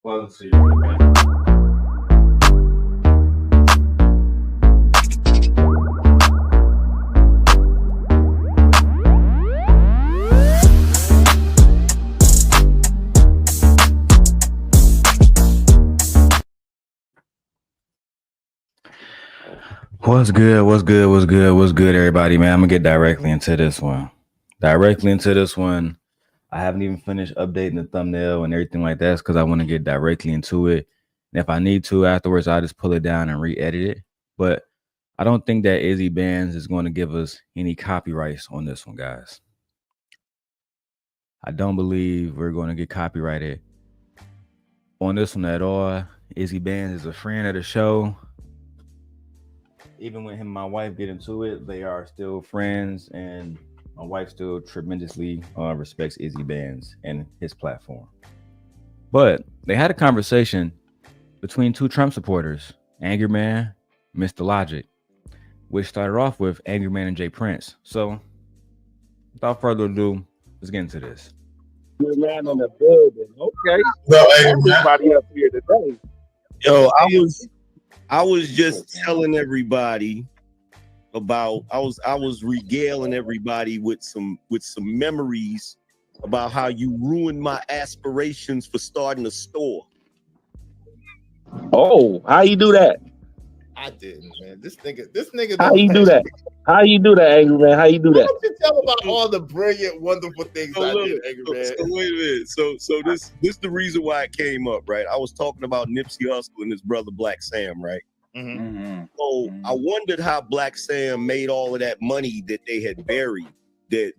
Let's see. Okay. What's good, everybody, man? I'm gonna get directly into this one. I haven't even finished updating the thumbnail and everything like that because I want to get directly into it. And if I need to afterwards, I'll just pull it down and re-edit it. But I don't think that Izzy Bands is going to give us any copyrights on this one, guys. I don't believe we're going to get copyrighted on this one at all. Izzy Bands is a friend of the show. Even when him and my wife get into it, they are still friends, and my wife still tremendously respects Izzy Bands and his platform. But they had a conversation between two Trump supporters, Angry Man, Mr. Logic, which started off with Angry Man and Jay Prince. So, without further ado, let's get into this. Good man in the building. Okay. No, everybody up here today. Yo, I was just telling everybody about I was regaling everybody with some memories about how you ruined my aspirations for starting a store. Oh, how you do that? I didn't, man. This nigga. How you do that? How you do that, Angry Man? How you do Why that? don't you tell about all the brilliant, wonderful things I did, Angry Man? So wait a minute. So this is the reason why it came up, right? I was talking about Nipsey Hussle and his brother Black Sam, right? Mm-hmm. So I wondered how Black Sam made all of that money that they had buried that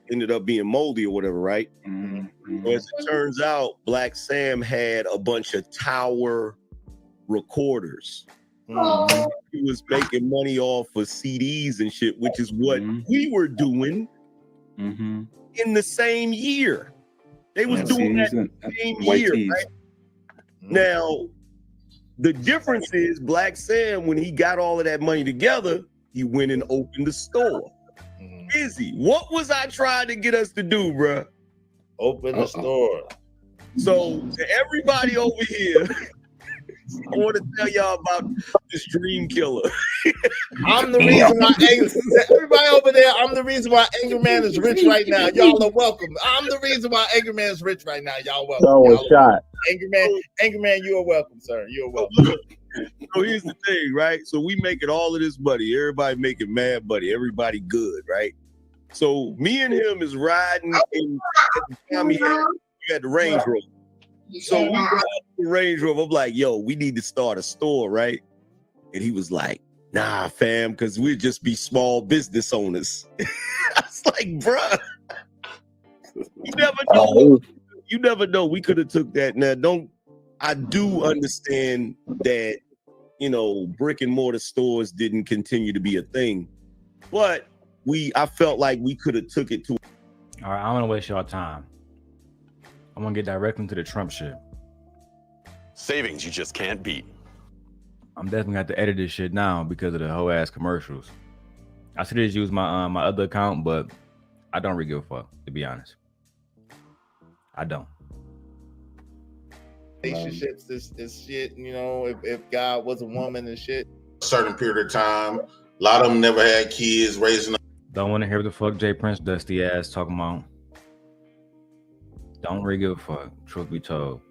ended up being moldy or whatever, right? Mm-hmm. So as it turns out, Black Sam had a bunch of tower recorders. Mm-hmm. He was making money off of CDs and shit, which is what we were doing in the same year. They was doing that in the same year, right? Now, the difference is Black Sam, when he got all of that money together, he went and opened the store. Izzy, what was I trying to get us to do, bruh? Open the store. So to everybody over here, I want to tell y'all about this dream killer. I'm the reason why everybody over there. I'm the reason why Angry Man is rich right now. Y'all are welcome. I'm the reason why Angry Man is rich right now. Y'all welcome. Someone shot. Angry Man, you are welcome, sir. You are welcome. So here's the thing, right? So we making all of this money. Everybody making mad money. Everybody good, right? So me and him is riding in at the time he had the Range Rover. So we got the Range Rover. I'm like, yo, we need to start a store, right? And he was like, nah, fam, because we'd just be small business owners. I was like, bruh, you never know. You never know. We could have took that. Now, I do understand that, brick and mortar stores didn't continue to be a thing, but I felt like we could have took it to. All right, I don't want to waste y'all time. I'm gonna get directly into the Trump shit. Savings you just can't beat. I'm definitely gonna have to edit this shit now because of the whole ass commercials. I should just use my my other account, but I don't really give a fuck, to be honest. I don't. Relationships, this shit, if God was a woman and shit. A certain period of time, a lot of them never had kids raising up. Don't want to hear what the fuck Jay Prince dusty ass talking about. Don't really give a fuck, truth be told.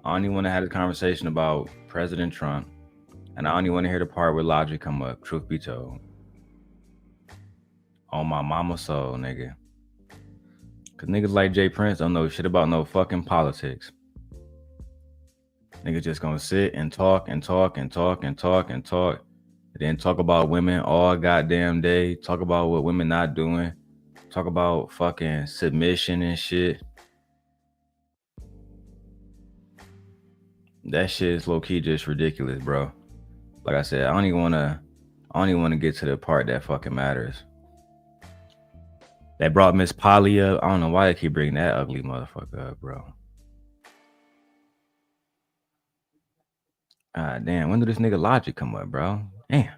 I only want to have a conversation about President Trump, and I only want to hear the part where Logic come up, truth be told. On my mama's soul, nigga. Cause niggas like Jay Prince don't know shit about no fucking politics. Niggas just gonna sit and talk and talk and talk and talk and talk. And then talk about women all goddamn day. Talk about what women not doing. Talk about fucking submission and shit. That shit is low-key just ridiculous, bro. Like I said, I don't even want to get to the part that fucking matters. That brought Miss Polly up. I don't know why they keep bringing that ugly motherfucker up, bro. Ah, damn. When did this nigga Logic come up, bro? Damn.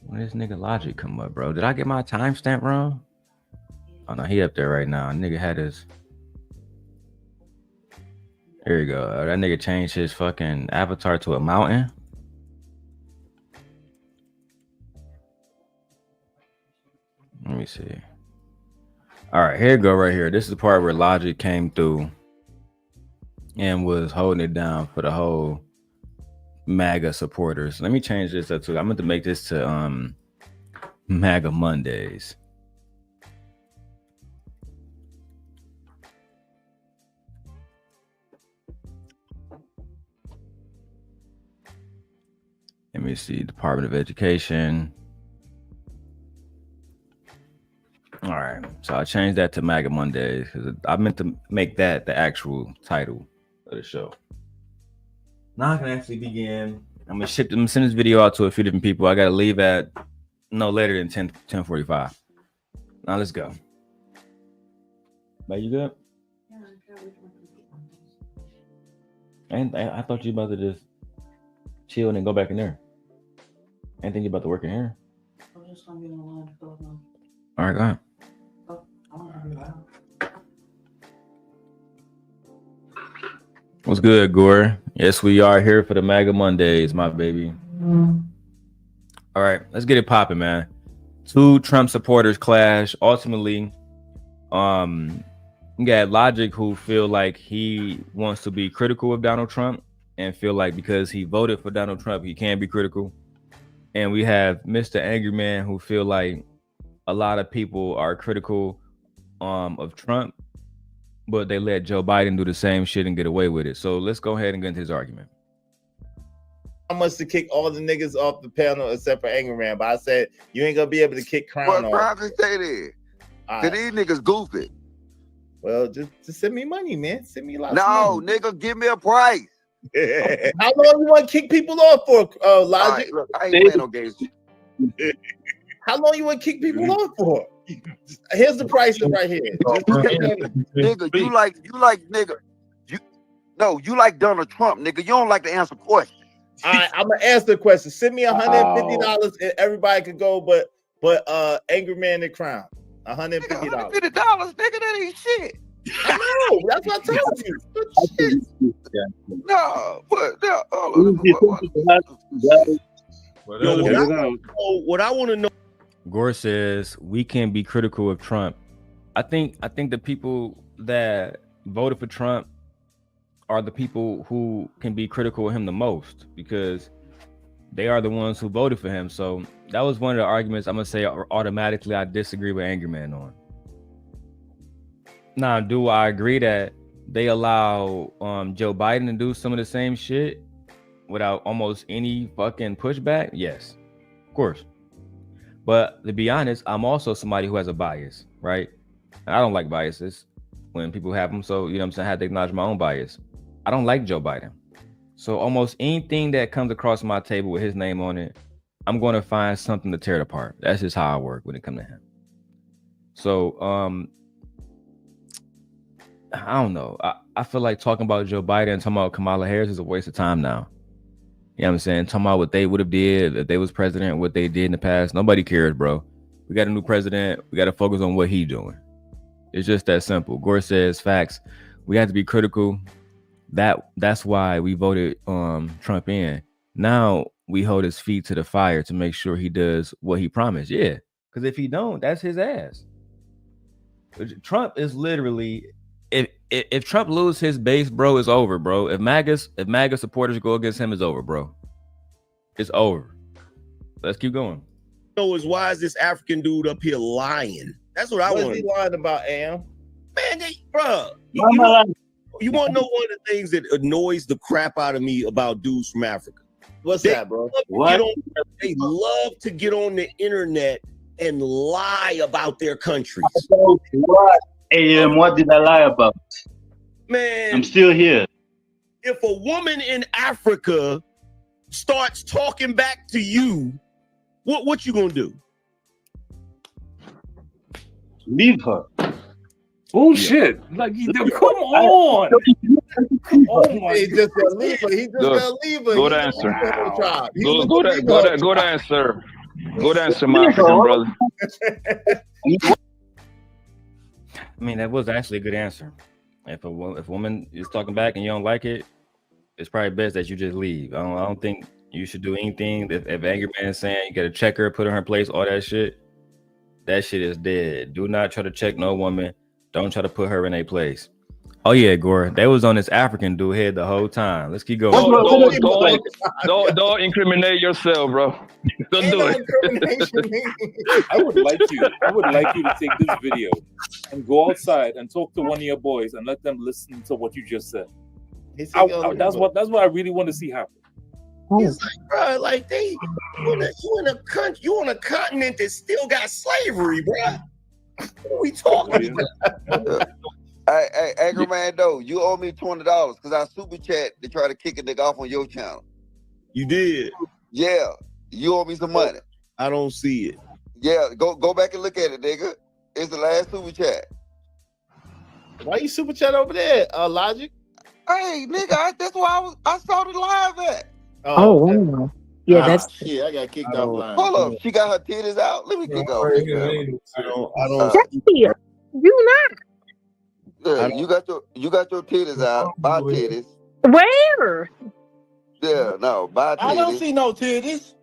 When did this nigga Logic come up, bro? Did I get my timestamp wrong? Oh no, he up there right now. Nigga had his. There you go. That nigga changed his fucking avatar to a mountain. Let me see. All right, here you go right here. This is the part where Logic came through and was holding it down for the whole MAGA supporters. Let me change this up too. I'm going to make this to MAGA Mondays. Let me see. Department of Education. All right, so I changed that to MAGA Mondays because I meant to make that the actual title of the show. Now I can actually begin. I'm gonna send this video out to a few different people. I gotta leave at no later than 10:45. Now let's go. But you good? And I thought you about to just chill and then go back in there. I didn't think you about to work in here. I'm just gonna get in the line to fill it out. All right, go ahead. What's good, Gore? Yes, we are here for the MAGA Mondays, my baby. All right, let's get it popping, man. Two Trump supporters clash. Ultimately, you got Logic who feel like he wants to be critical of Donald Trump and feel like because he voted for Donald Trump, he can't be critical. And we have Mr. Angry Man who feel like a lot of people are critical of Trump, but they let Joe Biden do the same shit and get away with it. So let's go ahead and get into his argument. I must to kick all the niggas off the panel except for Angry Man, but I said you ain't gonna be able to kick Crown off. Crown can say that. Cause these niggas goofy. Well, just send me money, man. Send me a lot. No, nigga, give me a price. How long you want to kick people off for, Logic? Right, look, I ain't playing no games. How long you want to kick people off for? Here's the prices right here. Nigga, you like nigga. You like Donald Trump, nigga. You don't like to answer questions. All right, I'm gonna answer the question. Send me $150 and everybody could go, but Angry Man and Crown. $150. $150, nigga, that ain't shit. I know, that's what I told you. No, what I want to know. Gore says we can be critical of Trump. I think the people that voted for Trump are the people who can be critical of him the most because they are the ones who voted for him. So that was one of the arguments I'm gonna say automatically I disagree with Angry Man on. Now, do I agree that they allow Joe Biden to do some of the same shit without almost any fucking pushback? Yes, of course. But to be honest, I'm also somebody who has a bias, right? And I don't like biases when people have them. So, you know what I'm saying? I have to acknowledge my own bias. I don't like Joe Biden. So almost anything that comes across my table with his name on it, I'm going to find something to tear it apart. That's just how I work when it comes to him. So, I don't know. I feel like talking about Joe Biden and talking about Kamala Harris is a waste of time now. You know what I'm saying? Talking about what they would have did if they was president, what they did in the past. Nobody cares, bro. We got a new president. We got to focus on what he's doing. It's just that simple. Gore says facts. We have to be critical. That's why we voted Trump in. Now we hold his feet to the fire to make sure he does what he promised. Yeah, because if he don't, that's his ass. Trump is literally, if Trump lose his base, bro, it's over, bro. If MAGA supporters go against him, it's over, bro. It's over. Let's keep going. Is why is this African dude up here lying? That's what I want. What is he lying about, Am? Man, bro. You want to know one of the things that annoys the crap out of me about dudes from Africa? What's that, bro? They love to get on the internet and lie about their countries. What? AM, what did I lie about? Man, I'm still here. If a woman in Africa starts talking back to you, what you gonna do? Leave her. Bullshit. Like, come on. He just gonna leave her. He just gonna leave her. Good answer. Good answer. Good answer, my African brother. I mean, that was actually a good answer. If a woman is talking back and you don't like it, it's probably best that you just leave. I don't think you should do anything. If angry man is saying you got to check her, put her in her place, all that shit is dead. Do not try to check no woman. Don't try to put her in a place. Oh yeah, Gore. They was on this African dude head the whole time. Let's keep going. Don't incriminate yourself, bro. Don't do it. I would like you to take this video and go outside and talk to one of your boys and let them listen to what you just said. That's what I really want to see happen. It's like, bro, like you in a country, you on a continent that still got slavery, bro. What are we talking about? Hey, angry man, though, you owe me $20 because I super chat to try to kick a nigga off on your channel. You did? Yeah, you owe me some money. I don't see it. Yeah, go back and look at it, nigga. It's the last super chat. Why you super chat over there, Logic? Hey, nigga, that's why I saw the live at. Oh, wow. Yeah, that's shit. I got kicked offline. Hold up, she got her titties out. Let me kick off. I don't. you not. Yeah, you got your titties out. Bye titties. Where? Yeah, no, bye titties. I don't see no titties.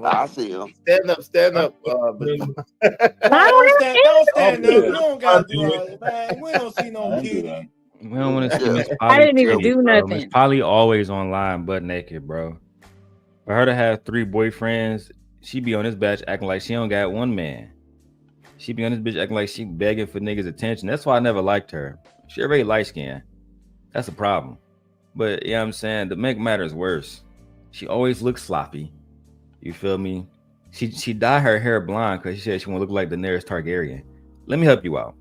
I see them. Stand up. Don't stand up. You don't gotta do all that, man. We don't see no titties. We don't want to see Miss Polly. I didn't even do nothing. Miss Polly always online butt naked, bro. For her to have 3 boyfriends, she be on this batch acting like she don't got one man. She be on this bitch acting like she begging for niggas' attention. That's why I never liked her. She already light skinned. That's a problem. But yeah, I'm saying to make matters worse, she always looks sloppy. You feel me? She dyed her hair blonde because she said she want to look like Daenerys Targaryen. Let me help you out.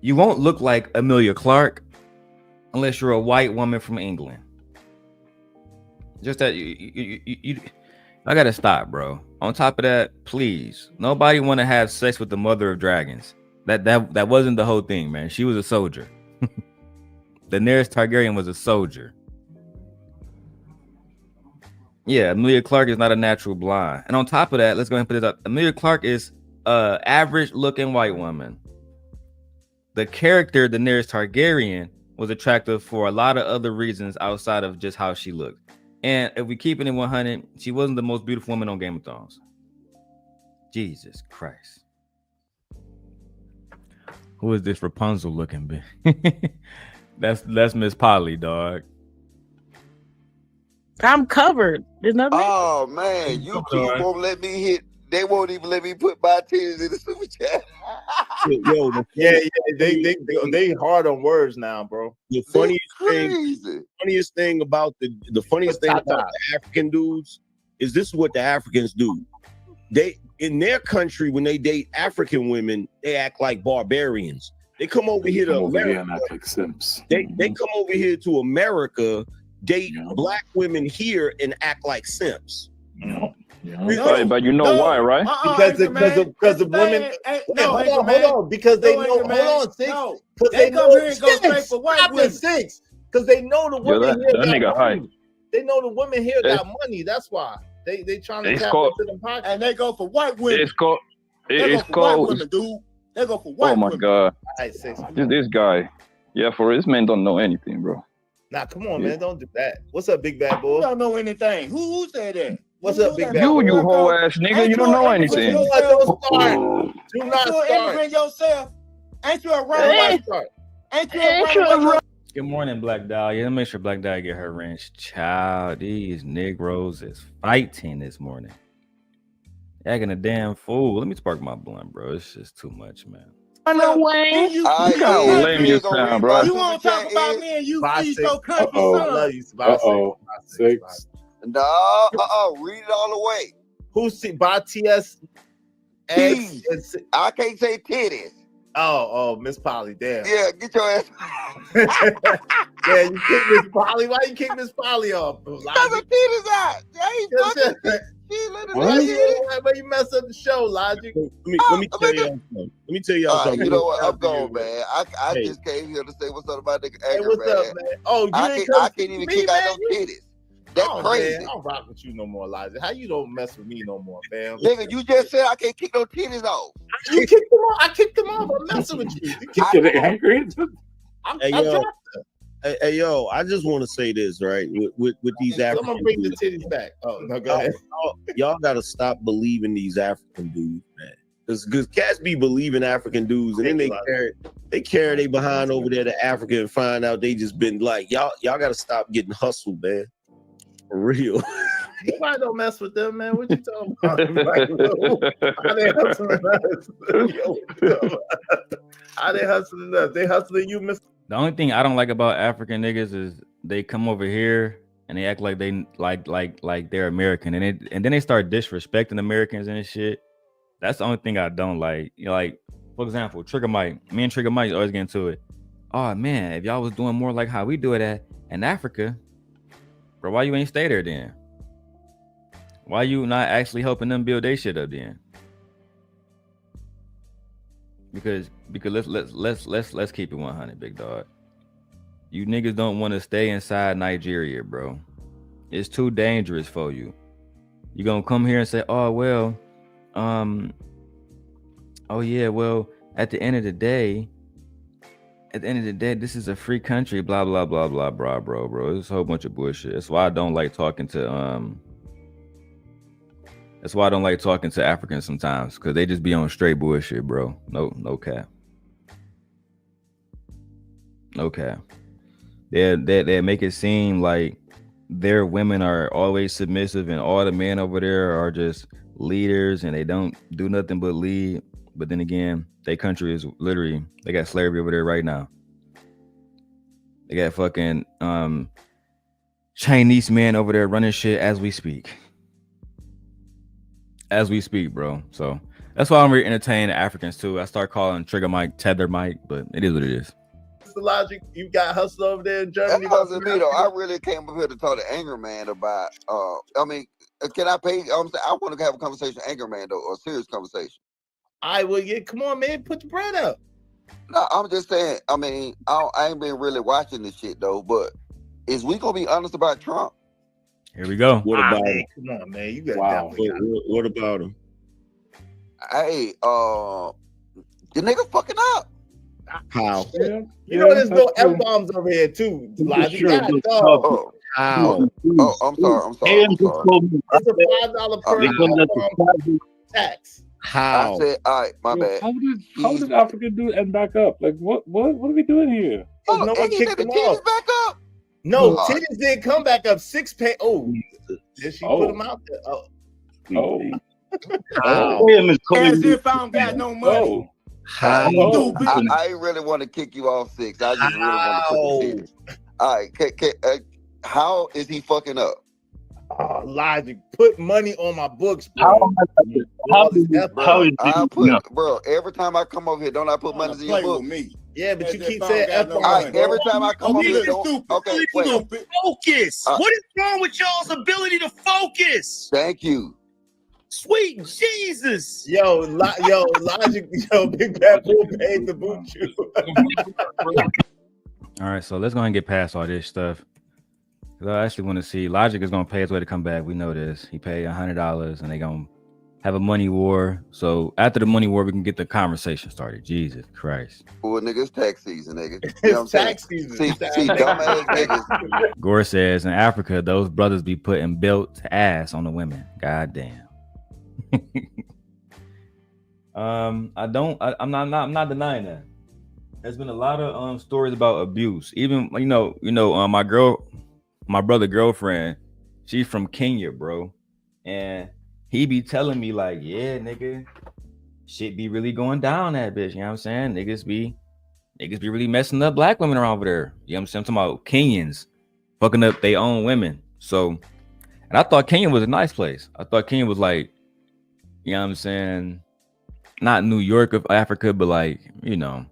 You won't look like Emilia Clarke unless you're a white woman from England. Just that you I gotta stop, bro. On top of that, please, nobody want to have sex with the mother of dragons. That wasn't the whole thing, man. She was a soldier. Daenerys Targaryen was a soldier. Yeah, Emilia Clarke is not a natural blonde. And on top of that, let's go ahead and put this up. Emilia Clarke is an average looking white woman. The character Daenerys Targaryen was attractive for a lot of other reasons outside of just how she looked. And if we keep it in 100, she wasn't the most beautiful woman on Game of Thrones. Jesus Christ. Who is this Rapunzel looking bitch? That's Miss Polly, dog. I'm covered. There's nothing. Oh man, YouTube won't let me hit. They won't even let me put my titties in the super chat. Yo, they hard on words now, bro. The funniest thing about the African dudes is this is what the Africans do. They in their country when they date African women, they act like barbarians. They come over here to America. They come over here to America, date black women here, and act like simps. But you know why, right? Because the women. Hold on. Because they know. Hold on, Six. Because they know here and go straight for white women. Six. Because they know the women here got money. They know the women here got money. That's why they trying to tap into them pockets. And they go for white women. It's called. White women, dude. They go for white women. Oh my god. Right, Six. This guy. Yeah, for his men don't know anything, bro. Nah, come on, man. Don't do that. What's up, big bad boy? You don't know anything. Who said that? What's up, big bad boy? You whole ass nigga. You don't know anything. Do not start. Yourself. Ain't you a right? Ain't you a right? Good morning, Black Dahlia. Let me make sure Black Dahlia get her wrench. Child, these Negroes is fighting this morning. Acting a damn fool. Let me spark my blunt, bro. It's just too much, man. No way. You gotta lame your sound, bro. You want to talk about me and you be so country, son? Six. No, read it all the way. Who's by TS? I can't say titties. Oh, Miss Polly, damn. Yeah, get your ass. Yeah, you kick Miss Polly. Why you kick Miss Polly off? Because her titties out. But you mess up the show, Logic. Let me tell y'all something. Let me tell y'all something. You know what? I'm gone, man. I just came here to say what's up about nigga. Hey, what's up, man? Oh, I can't even kick out no titties. That's crazy. Man, I don't rock with you no more, Elijah. How you don't mess with me no more, fam? Nigga, you just said I can't kick no titties off. You kicked them off. I kicked them off. I'm messing with you. You kicked them off. Hey, yo, hey, yo, I just want to say this, right? With these African Someone bring the dudes, titties back. Oh, no, go ahead. y'all got to stop believing these African dudes, man. Because cats be believing African dudes, and then they carry they behind over there to Africa and find out they just been like, y'all got to stop getting hustled, man. For real. Nobody don't mess with them, man. What you talking about? How they hustling us? How they hustling us? They hustling you, Mr. The only thing I don't like about African niggas is they come over here and they act like they like they're American, and then they start disrespecting Americans and shit. That's the only thing I don't like. You know, like, for example, Trigger Mike. Me and Trigger Mike always get into it. Oh man, if y'all was doing more like how we do it in Africa, bro, why you ain't stay there then? Why you not actually helping them build their shit up then? Because let's keep it 100, big dog. You niggas don't want to stay inside Nigeria, bro. It's too dangerous for you. You gonna come here and say, oh well, oh yeah, well, at the end of the day, this is a free country, blah blah blah blah blah, bro. It's a whole bunch of bullshit. That's why I don't like talking to That's why I don't like talking to Africans sometimes, because they just be on straight bullshit, bro. No cap. No cap. They make it seem like their women are always submissive and all the men over there are just leaders and they don't do nothing but lead. But then again, their country is literally, they got slavery over there right now. They got fucking Chinese men over there running shit as we speak. As we speak, bro. So that's why I'm really entertaining Africans too. I start calling Trigger Mike Tether Mike, but it is what it is. The logic, you got hustled over there in Germany. That wasn't me though. I really came up here to talk to Anger Man about. I mean, can I pay? I want to have a conversation, Anger Man though, or a serious conversation. I will get. Come on, man, put the bread up. No, I'm just saying. I mean, I ain't been really watching this shit though. But is we gonna be honest about Trump? Here we go. What about him? Come on, man. You got What about him? Hey, the nigga fucking up. How? You know, there's no F-bombs over here too. How? Oh, I'm sorry. It's a $5 per F-bomb tax. How? I said, all right, my bad. How did Africa do and back up? Like, what are we doing here? No one kicked them off. Back up? No, titties didn't come back up. 6 pay. Oh, did she put them out there? Oh. As if I don't got no money. How? I really want to kick you off 6. I just really want to kick you. All right, how is he fucking up? Logic, put money on my books, bro. Bro, every time I come over here, don't I put money in your book? Yeah, but you keep saying F. Every time I come over here, okay, wait. Focus. What is wrong with y'all's ability to focus? Thank you. Sweet Jesus. Yo, Logic, Big Bad Bull paid to boot you. All right, so let's go ahead and get past all this stuff. Because I actually want to see, Logic is going to pay his way to come back. We know this. He paid $100 and they're going to have a money war. So after the money war, we can get the conversation started. Jesus Christ. Well, nigga, it's tax season, nigga. You know what I'm tax saying? season. See, dumbass niggas. Gore says, in Africa, those brothers be putting belt to ass on the women. God damn. I'm not denying that. There's been a lot of stories about abuse. Even my brother girlfriend, she's from Kenya, bro, and he be telling me like, yeah, nigga, shit be really going down that bitch. You know what I'm saying? Niggas be really messing up black women around over there. You know what I'm saying? I'm talking about Kenyans fucking up their own women. So, and I thought Kenya was a nice place. I thought Kenya was like, you know what I'm saying, not New York of Africa, but like, you know,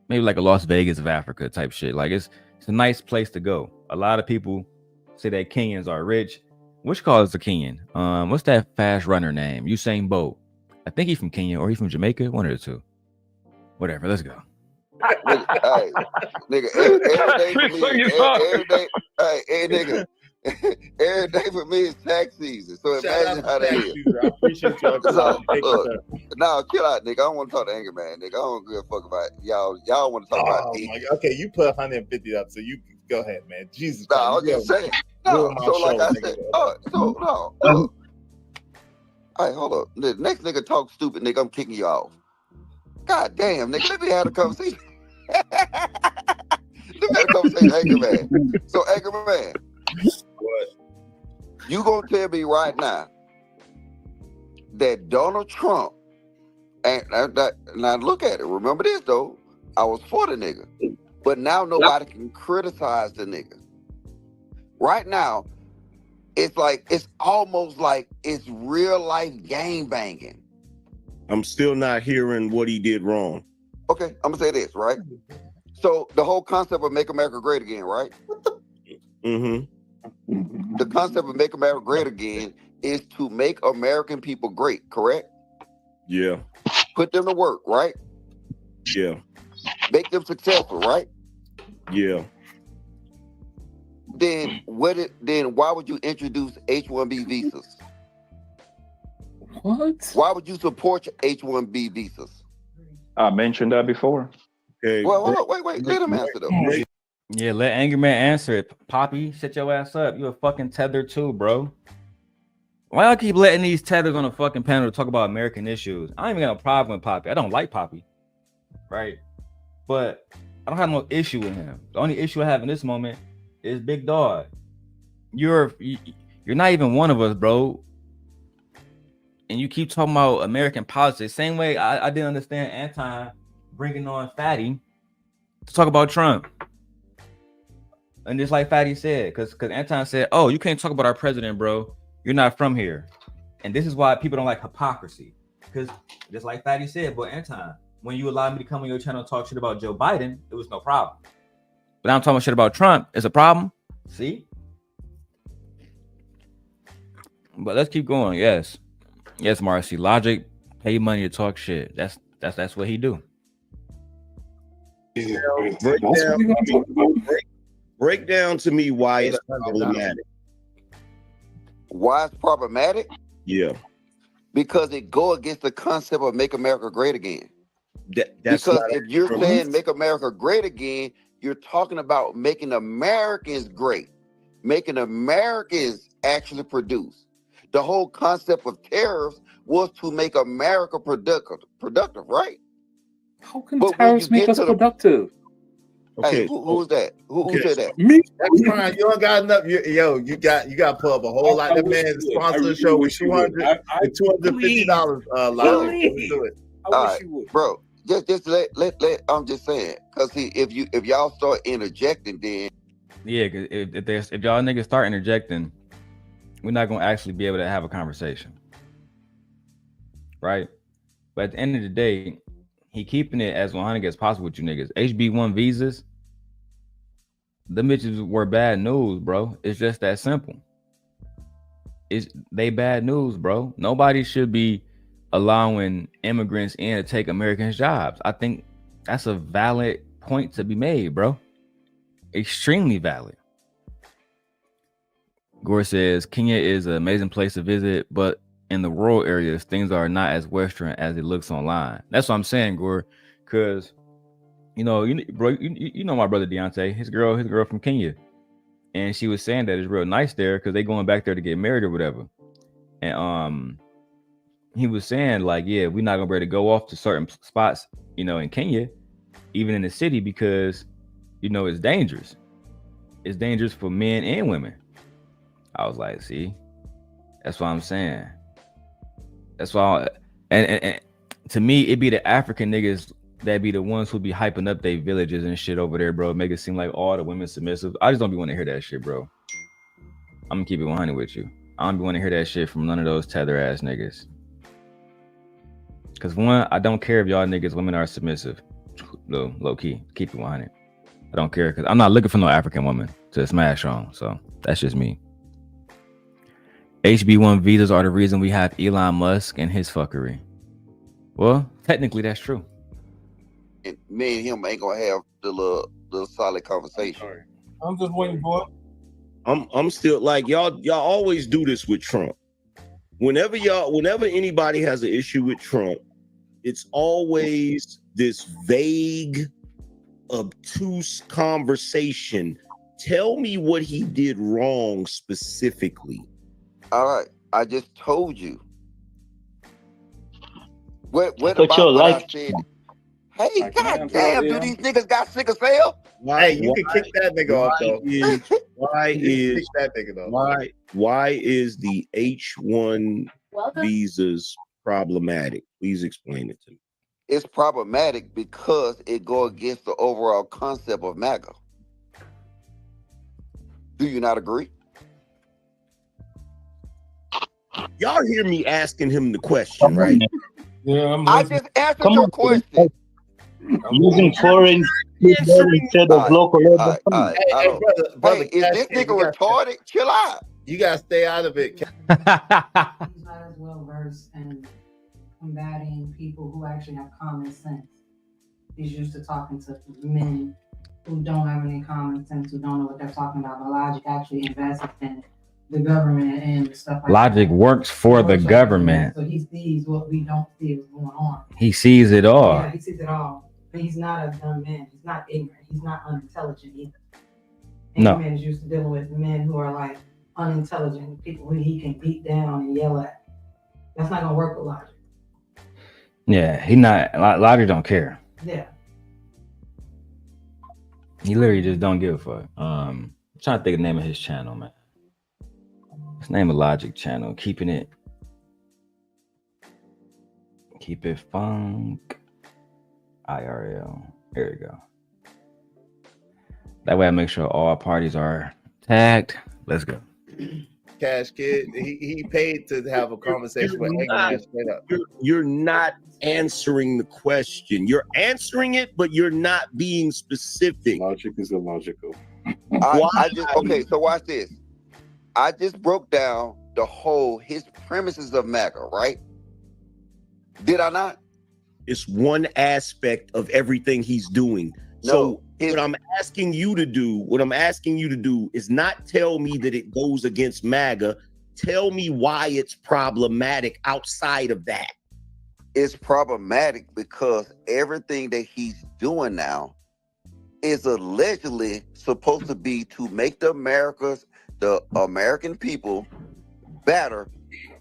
maybe like a Las Vegas of Africa type shit. Like it's a nice place to go. A lot of people say that Kenyans are rich. Which calls a Kenyan? What's that fast runner name? Usain Bolt. I think he's from Kenya or he's from Jamaica. One of the two. Whatever. Let's go. Hey, nigga, every day for me. Every day. Hey, nigga. Every day for me is tax season. So imagine how that is. I appreciate you. Nah, chill out, nigga. I don't want to talk to Angry Man, nigga. I don't give a fuck about y'all. Y'all want to talk about me. Okay, you put 150 up, so you go ahead, man. Jesus. Nah, I was just saying. No, so like I said, look. All right, hold up. The next nigga talk stupid, nigga, I'm kicking you off. God damn, nigga, let me have a conversation. Let me have a conversation, Angry Man. So, Angry Man, What? you gonna tell me right now that Donald Trump, and now look at it. Remember this though. I was for the nigga, but now nobody can criticize the nigga. Right now, it's almost like it's real life gang banging. I'm still not hearing what he did wrong. Okay, I'm gonna say this, right? So the whole concept of Make America Great Again, right? Mm-hmm. The concept of Make America Great Again is to make American people great, correct? Yeah. Put them to work, right? Yeah. Make them successful, right? Yeah. Then why would you introduce H-1B visas? What? Why would you support H-1B visas? I mentioned that before. Okay. Well, hold on, wait. Let him answer though. Yeah, let Angry Man answer it. Poppy, shut your ass up. You a fucking tether too, bro. Why y'all keep letting these tethers on the fucking panel to talk about American issues? I ain't even got a problem with Poppy. I don't like Poppy, right? But I don't have no issue with him. The only issue I have in this moment is Big Dog. You're not even one of us, bro. And you keep talking about American politics. Same way I didn't understand Anton bringing on Fatty to talk about Trump. And just like Fatty said, because Anton said, oh, you can't talk about our president, bro. You're not from here. And this is why people don't like hypocrisy. Because just like Fatty said, but Anton, when you allowed me to come on your channel and talk shit about Joe Biden, it was no problem. But now I'm talking shit about Trump. It's a problem. See? But let's keep going. Yes, Marcy. Logic, pay money to talk shit. That's what he do. Break down to me why it's problematic. Why it's problematic? Yeah. Because it go against the concept of Make America Great Again. That's because if you're saying Make America Great Again, you're talking about making Americans great, making Americans actually produce. The whole concept of tariffs was to make America productive, right? How can tariffs make us productive? Okay. Hey, who's that? Who said that? Me. That's fine. You don't got enough. You got to pull up a whole lot. That man sponsor the show with $250. Do it. All right, bro. Just let. I'm just saying, because if y'all start interjecting, then because if y'all niggas start interjecting, we're not gonna actually be able to have a conversation, right? But at the end of the day, he keeping it as 100 as possible with you niggas. HB1 visas, the bitches were bad news, bro. It's just that simple. They bad news, bro. Nobody should be allowing immigrants in to take Americans' jobs. I think that's a valid point to be made, bro. Extremely valid. Gore says Kenya is an amazing place to visit, but in the rural areas, things are not as Western as it looks online. That's what I'm saying, Gore. Because you know my brother Deontay, his girl from Kenya, and she was saying that it's real nice there because they going back there to get married or whatever. And he was saying like, yeah, we're not gonna be able to go off to certain spots, in Kenya, even in the city, because it's dangerous. It's dangerous for men and women. I was like, see, that's what I'm saying. That's why, and to me, it be the African niggas that be the ones who be hyping up their villages and shit over there, bro. Make it seem like all the women submissive. I just don't be want to hear that shit, bro. I'm gonna keep it 100 with you. I don't be want to hear that shit from none of those tether ass niggas. Cause one, I don't care if y'all niggas women are submissive. Low key, keep it 100. I don't care because I'm not looking for no African woman to smash on. So that's just me. HB1 visas are the reason we have Elon Musk and his fuckery. Well, technically that's true. And me and him ain't gonna have the little solid conversation. I'm just waiting for it. I'm still like y'all always do this with Trump. Whenever anybody has an issue with Trump, it's always this vague, obtuse conversation. Tell me what he did wrong specifically. All right, I just told you. What But about you're what I like, said? Hey, goddamn, do these niggas got sick of cell? Hey, you can kick that nigga off though. Why is the H-1 visas problematic? Please explain it to me. It's problematic because it go against the overall concept of MAGA. Do you not agree? Y'all hear me asking him the question, right? Yeah, I just answered your question. using foreign instead of local labor. Hey, brother, Hey, is this nigga retarded? Chill out. You gotta stay out of it. He's not as well versed in combating people who actually have common sense. He's used to talking to men who don't have any common sense, who don't know what they're talking about. But Logic actually invests in the government and stuff like Logic that. works for the government. So he sees what we don't see is going on. He sees it all. Yeah, he sees it all. But he's not a dumb man. He's not ignorant. He's not unintelligent either. And No. man is used to dealing with men who are like unintelligent, people who he can beat down and yell at. That's not gonna work with Logic. Yeah, he not. Logic don't care. Yeah. He literally just don't give a fuck. I'm trying to think of the name of his channel, man. His name is Logic Channel. Keep it funk. IRL. There you go. That way I make sure all parties are tagged. Let's go. Cash Kid, he paid to have a conversation with Eggman straight up. You're not answering the question. You're answering it, but you're not being specific. Logic is illogical. Okay, so watch this. I just broke down his premises of MAGA, right? Did I not? It's one aspect of everything he's doing. So what I'm asking you to do is not tell me that it goes against MAGA. Tell me why it's problematic outside of that. It's problematic because everything that he's doing now is allegedly supposed to be to make the American people better,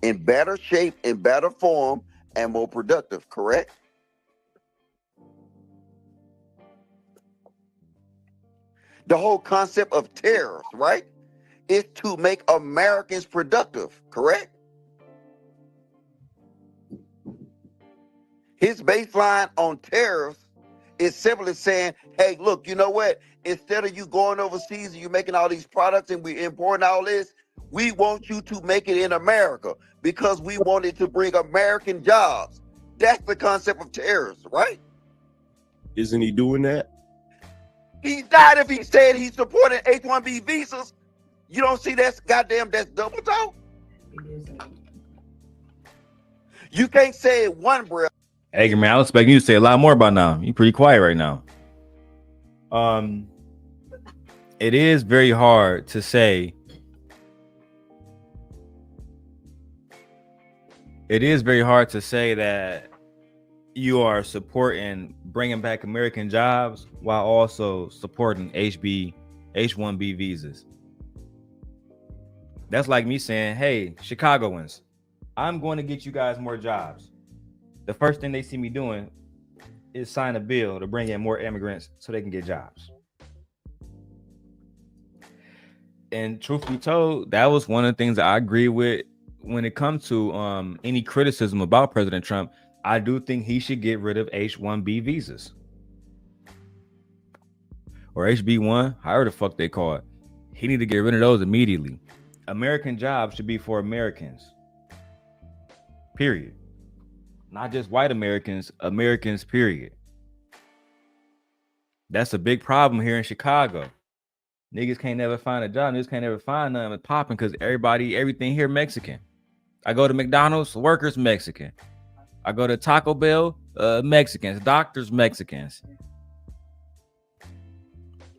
in better shape, in better form, and more productive, correct? The whole concept of tariffs, right, is to make Americans productive, correct? His baseline on tariffs is simply saying, hey, look, you know what? Instead of you going overseas and you making all these products and we importing all this, we want you to make it in America because we wanted to bring American jobs. That's the concept of tariffs, right? Isn't he doing that? He's not. If he said he's supporting H-1B visas, you don't see that's double talk. You can't say it one breath. Hey, man, I was expecting you to say a lot more about now. You're pretty quiet right now. It is very hard to say. It is very hard to say that you are supporting bringing back American jobs while also supporting H-1B visas. That's like me saying, hey, Chicagoans, I'm going to get you guys more jobs. The first thing they see me doing is sign a bill to bring in more immigrants so they can get jobs. And truth be told, that was one of the things that I agree with when it comes to any criticism about President Trump. I do think he should get rid of H-1B visas. Or HB1, however the fuck they call it. He need to get rid of those immediately. American jobs should be for Americans. Period. Not just white Americans, Americans, period. That's a big problem here in Chicago. Niggas can't never find a job. Niggas can't never find nothing popping because everything here Mexican. I go to McDonald's, workers Mexican. I go to Taco Bell, Mexicans, doctors Mexicans.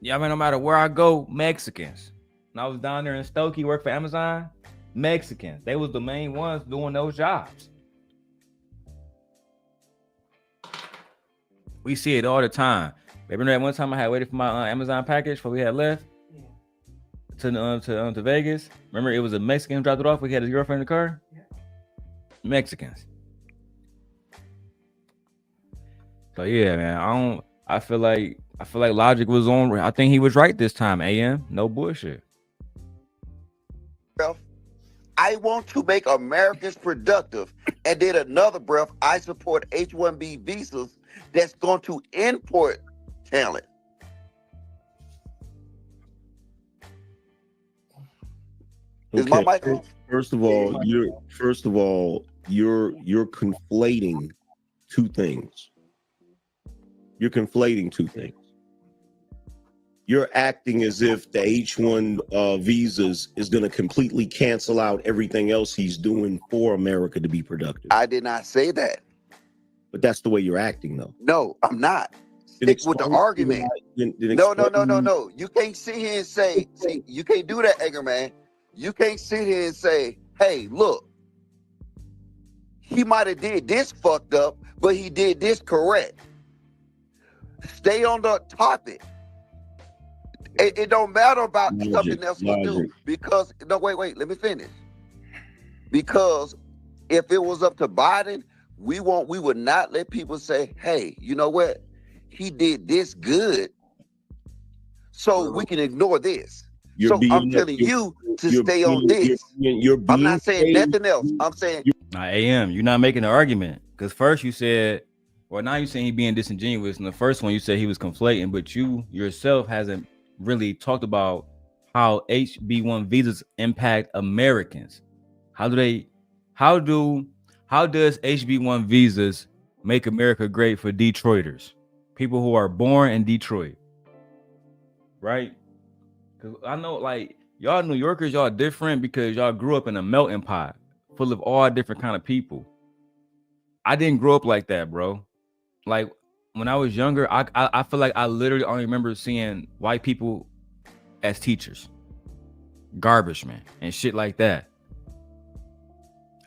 Yeah, I mean, no matter where I go, Mexicans. when I was down there in Stokey, worked for Amazon, Mexicans. They was the main ones doing those jobs. We see it all the time. Remember that one time I had waited for my Amazon package before we had left to Vegas? Remember it was a Mexican who dropped it off. We had his girlfriend in the car. Yeah. Mexicans. So yeah, man. I feel like Logic was on. I think he was right this time. AM, no bullshit. I want to make Americans productive, and then another breath, I support H-1B visas that's going to import talent. Is my mic on? First of all, you're conflating two things. You're conflating two things. You're acting as if the H-1 visas is going to completely cancel out everything else he's doing for America to be productive. I did not say that. But that's the way you're acting, though. No, I'm not. Stick with the argument. No. You can't sit here and say, see, you can't do that, Edgar, man. You can't sit here and say, hey, look, he might have did this fucked up, but he did this correct. Stay on the topic. It don't matter about something else we do because wait, let me finish. Because if it was up to Biden, we would not let people say, hey, you know what? He did this good. So we can ignore this. I'm telling you to stay on this. I'm not saying nothing else. I'm saying AM, you're not making an argument. Because first you said, well, now you're saying he being disingenuous. And the first one you said he was conflating, but you yourself hasn't really talked about how HB1 visas impact Americans. How does HB1 visas make America great for Detroiters, people who are born in Detroit, right? Because I know, like, y'all New Yorkers, y'all different because y'all grew up in a melting pot full of all different kind of people. I didn't grow up like that, bro. Like, when I was younger, I feel like I literally only remember seeing white people as teachers, garbage man, and shit like that.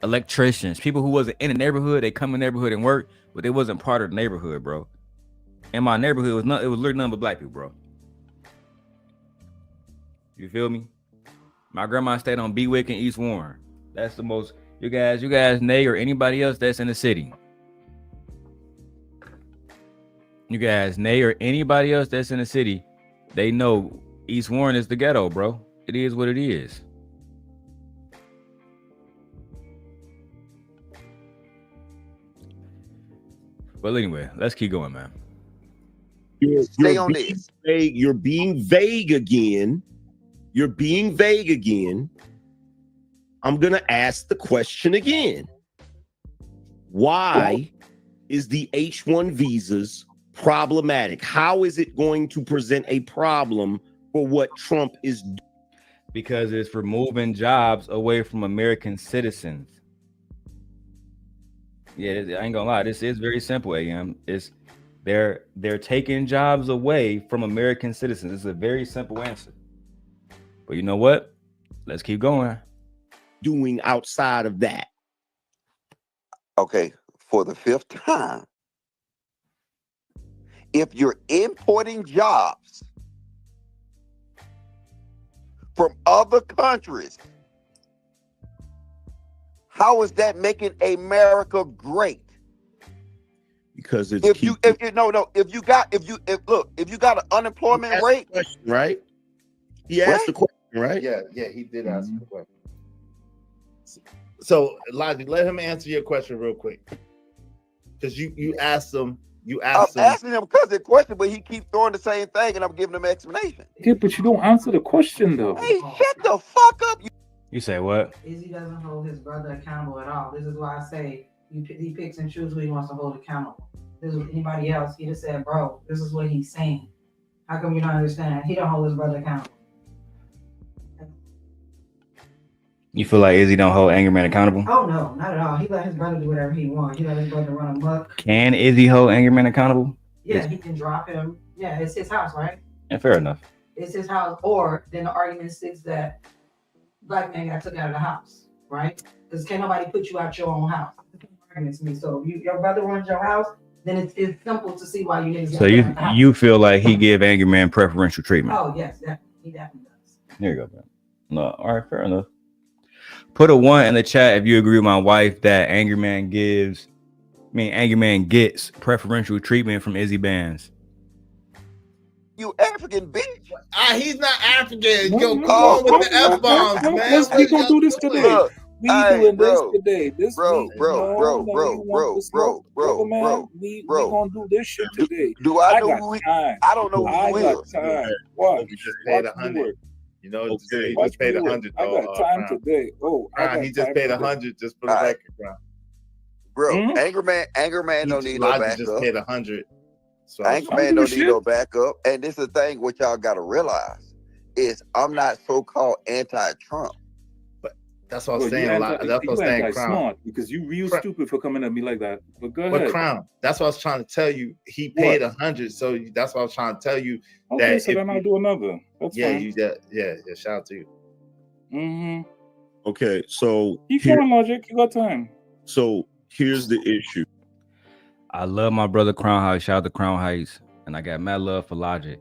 Electricians, people who wasn't in the neighborhood, they come in the neighborhood and work, but they wasn't part of the neighborhood, bro. In my neighborhood, it was literally nothing but black people, bro. You feel me? My grandma stayed on Bewick and East Warren. That's the most, you guys, Nate, or anybody else that's in the city. You guys, Nate, or anybody else that's in the city, they know East Warren is the ghetto, bro. It is what it is. Well, anyway, let's keep going, man. Stay on this. You're being vague again. You're being vague again. I'm going to ask the question again. Why is the H-1 visas problematic? How is it going to present a problem for what Trump is doing? Because it's removing jobs away from American citizens. Yeah, I ain't gonna lie. This is very simple, AM. It's they're taking jobs away from American citizens. It's a very simple answer. But you know what? Let's keep going. Doing outside of that. Okay, for the fifth time. If you're importing jobs from other countries, how is that making America great? Because it's if you got an unemployment rate, question, right? He asked the question, right? Yeah, he did ask the question. So, Logic, let him answer your question real quick, because you asked him. I'm asking him because of the question, but he keeps throwing the same thing, and I'm giving him an explanation. Yeah, but you don't answer the question though. Hey, shut the fuck up! You say what? Izzy doesn't hold his brother accountable at all. This is why I say he picks and chooses who he wants to hold accountable. This is anybody else. He just said, bro, this is what he's saying. How come you don't understand? He don't hold his brother accountable. You feel like Izzy don't hold Anger Man accountable? Oh no, not at all. He let his brother do whatever he wants. He let his brother run amok. Can Izzy hold Anger Man accountable? Yeah, he can drop him. Yeah, it's his house, right? Yeah, fair enough. It's his house, or then the argument sticks that black man got took out of the house, right? Because can't nobody put you out your own house. Argument to me. So if your brother runs your house, then it's simple to see why you niggas. So you feel like he give Angry Man preferential treatment? Oh yes, definitely. He definitely does. There you go, man. No, all right, fair enough. Put a 1 in the chat if you agree with my wife that Angry Man gets preferential treatment from Izzy Bands. You African bitch. He's not African. Yo, come on with the F-bombs, man. We gonna do this today. Look, We doing bro, this today. This bro, week, bro, we gonna do this shit today. Do I know who he? I don't know who he is. What? He just paid 100. You know, he just paid 100. I got time today. He just paid 100 just for the record, bro. Bro, Anger Man don't need no backup. Just paid 100. So Angry Man don't need no backup. And this is the thing, what y'all gotta realize is I'm not so-called anti-Trump. But that's what I'm saying. That's what I'm saying, Crown. Smart, because you real stupid for coming at me like that. But go ahead. But Crown, that's what I was trying to tell you. He paid 100, so that's what I was trying to tell you. Okay, so then I'll do another. That's fine. Yeah, shout out to you. Mm-hmm. Okay, so keep going, Logic. You got time. So here's the issue. I love my brother Crown Heights. Shout out to Crown Heights. And I got mad love for Logic.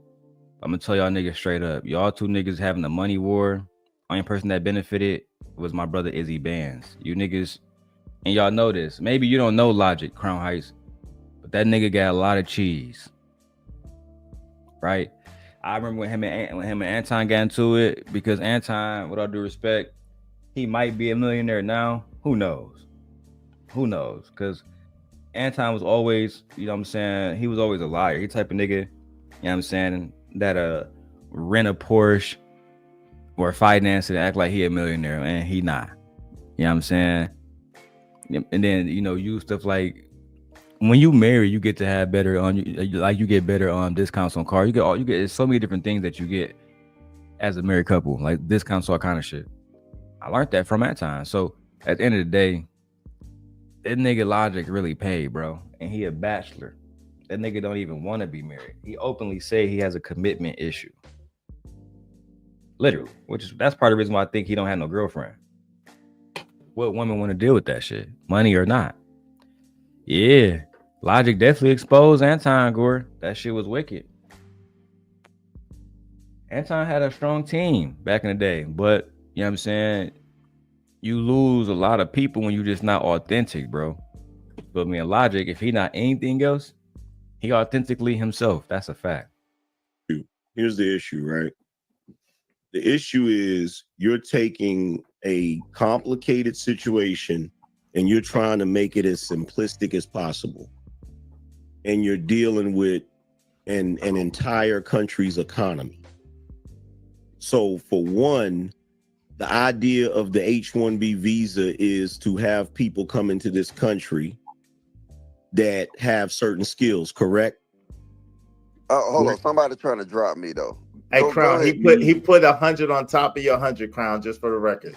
I'm going to tell y'all niggas straight up. Y'all two niggas having a money war. Only person that benefited was my brother Izzy Bands. You niggas, and y'all know this. Maybe you don't know Logic, Crown Heights. But that nigga got a lot of cheese. Right? I remember when him and Anton got into it. Because Anton, with all due respect, he might be a millionaire now. Who knows? Who knows? Because Anton was always, you know what I'm saying, he was always a liar. He type of nigga, you know what I'm saying, that rent a Porsche or finance it and act like he a millionaire, and he not. You know what I'm saying? And then, you know, you stuff like when you marry, you get to have better you get better discounts on cars. You get so many different things that you get as a married couple, like discounts, all kind of shit. I learned that from Anton. So at the end of the day, that nigga Logic really paid, bro. And he a bachelor. That nigga don't even want to be married. He openly say he has a commitment issue. Literally. That's part of the reason why I think he don't have no girlfriend. What women want to deal with that shit? Money or not? Yeah. Logic definitely exposed Anton Gore. That shit was wicked. Anton had a strong team back in the day. But, you know what I'm saying? You lose a lot of people when you're just not authentic, bro. But me and Logic, if he not anything else, he authentically himself. That's a fact. Here's the issue, right? The issue is you're taking a complicated situation and you're trying to make it as simplistic as possible. And you're dealing with an entire country's economy. So for one, the idea of the H-1B visa is to have people come into this country that have certain skills, correct? Hold on, somebody trying to drop me though. Hey, Crown, he put 100 on top of your 100, Crown, just for the record.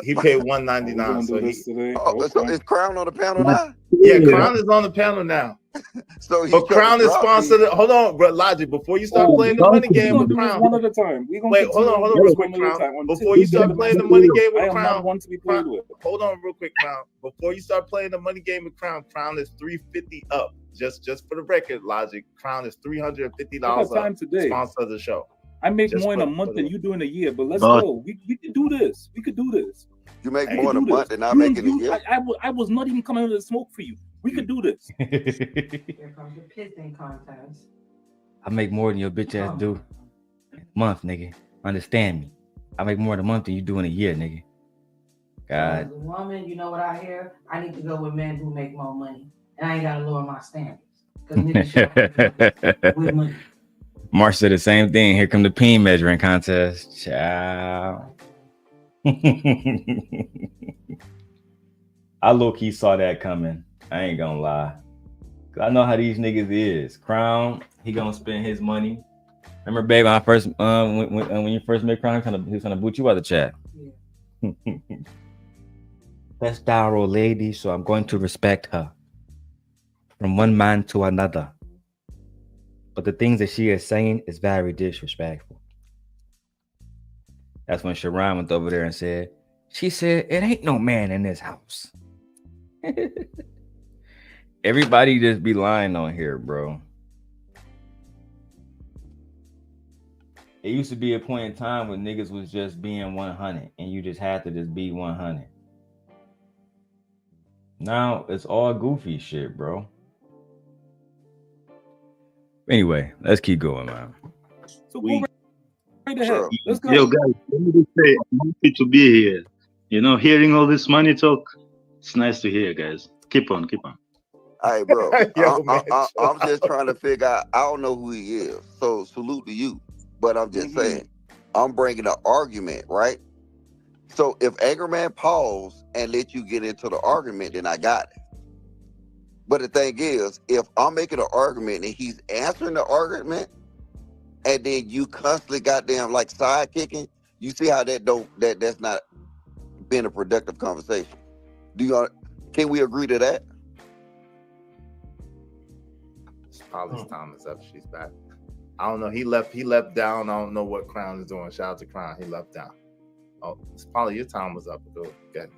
He paid 199. So is Crown on the panel now? Yeah, Crown is on the panel now. So Crown is sponsored. Hold on, bro, Logic. Before you start playing the money game with Crown, one at a time. Wait, hold on, real quick, Crown. Before you start playing the money game with Crown, hold on, real quick, Crown. Before you start playing the money game with Crown, Crown is $350 up. Just for the record, Logic, Crown is $350 up. Today. Sponsor the show. I make more in a month than you do in a year, but let's go. We can do this. We could do this. You make more in a month than I make in a year. I was not even coming to smoke for you. We could do this. Here comes the pissing contest. I make more than your bitch ass do in a month, nigga. Understand me. I make more in a month than you do in a year, nigga. God. As a woman, you know what I hear? I need to go with men who make more money. And I ain't gotta lower my standards. Because niggas with money. Marsh said the same thing. Here come the peen measuring contest. Ciao. I low-key saw that coming. I ain't gonna lie. Cause I know how these niggas is. Crown, he gonna spend his money. Remember, babe, when I first when you first met Crown, he was trying to boot you out of the chat. Yeah. Best Darrel lady, so I'm going to respect her. From one man to another. But the things that she is saying is very disrespectful. That's when Sharon went over there and said, she said, it ain't no man in this house. Everybody just be lying on here, bro. It used to be a point in time when niggas was just being 100 and you just had to just be 100. Now it's all goofy shit, bro. Anyway, let's keep going, man. So go right ahead. Let's go. Yo, guys, let me just say, I'm happy to be here. You know, hearing all this money talk, it's nice to hear, guys. Keep on. All right, bro. I'm just trying to figure out. I don't know who he is, so salute to you. But I'm just saying, I'm bringing an argument, right? So if Angry Man paused and let you get into the argument, then I got it. But the thing is, if I'm making an argument and he's answering the argument, and then you constantly goddamn like side kicking, you see how that's not being a productive conversation. Can we agree to that? Polly's time is up. She's back. I don't know. He left down. I don't know what Crown is doing. Shout out to Crown. He left down. Oh, Polly, your time was up. Go ahead.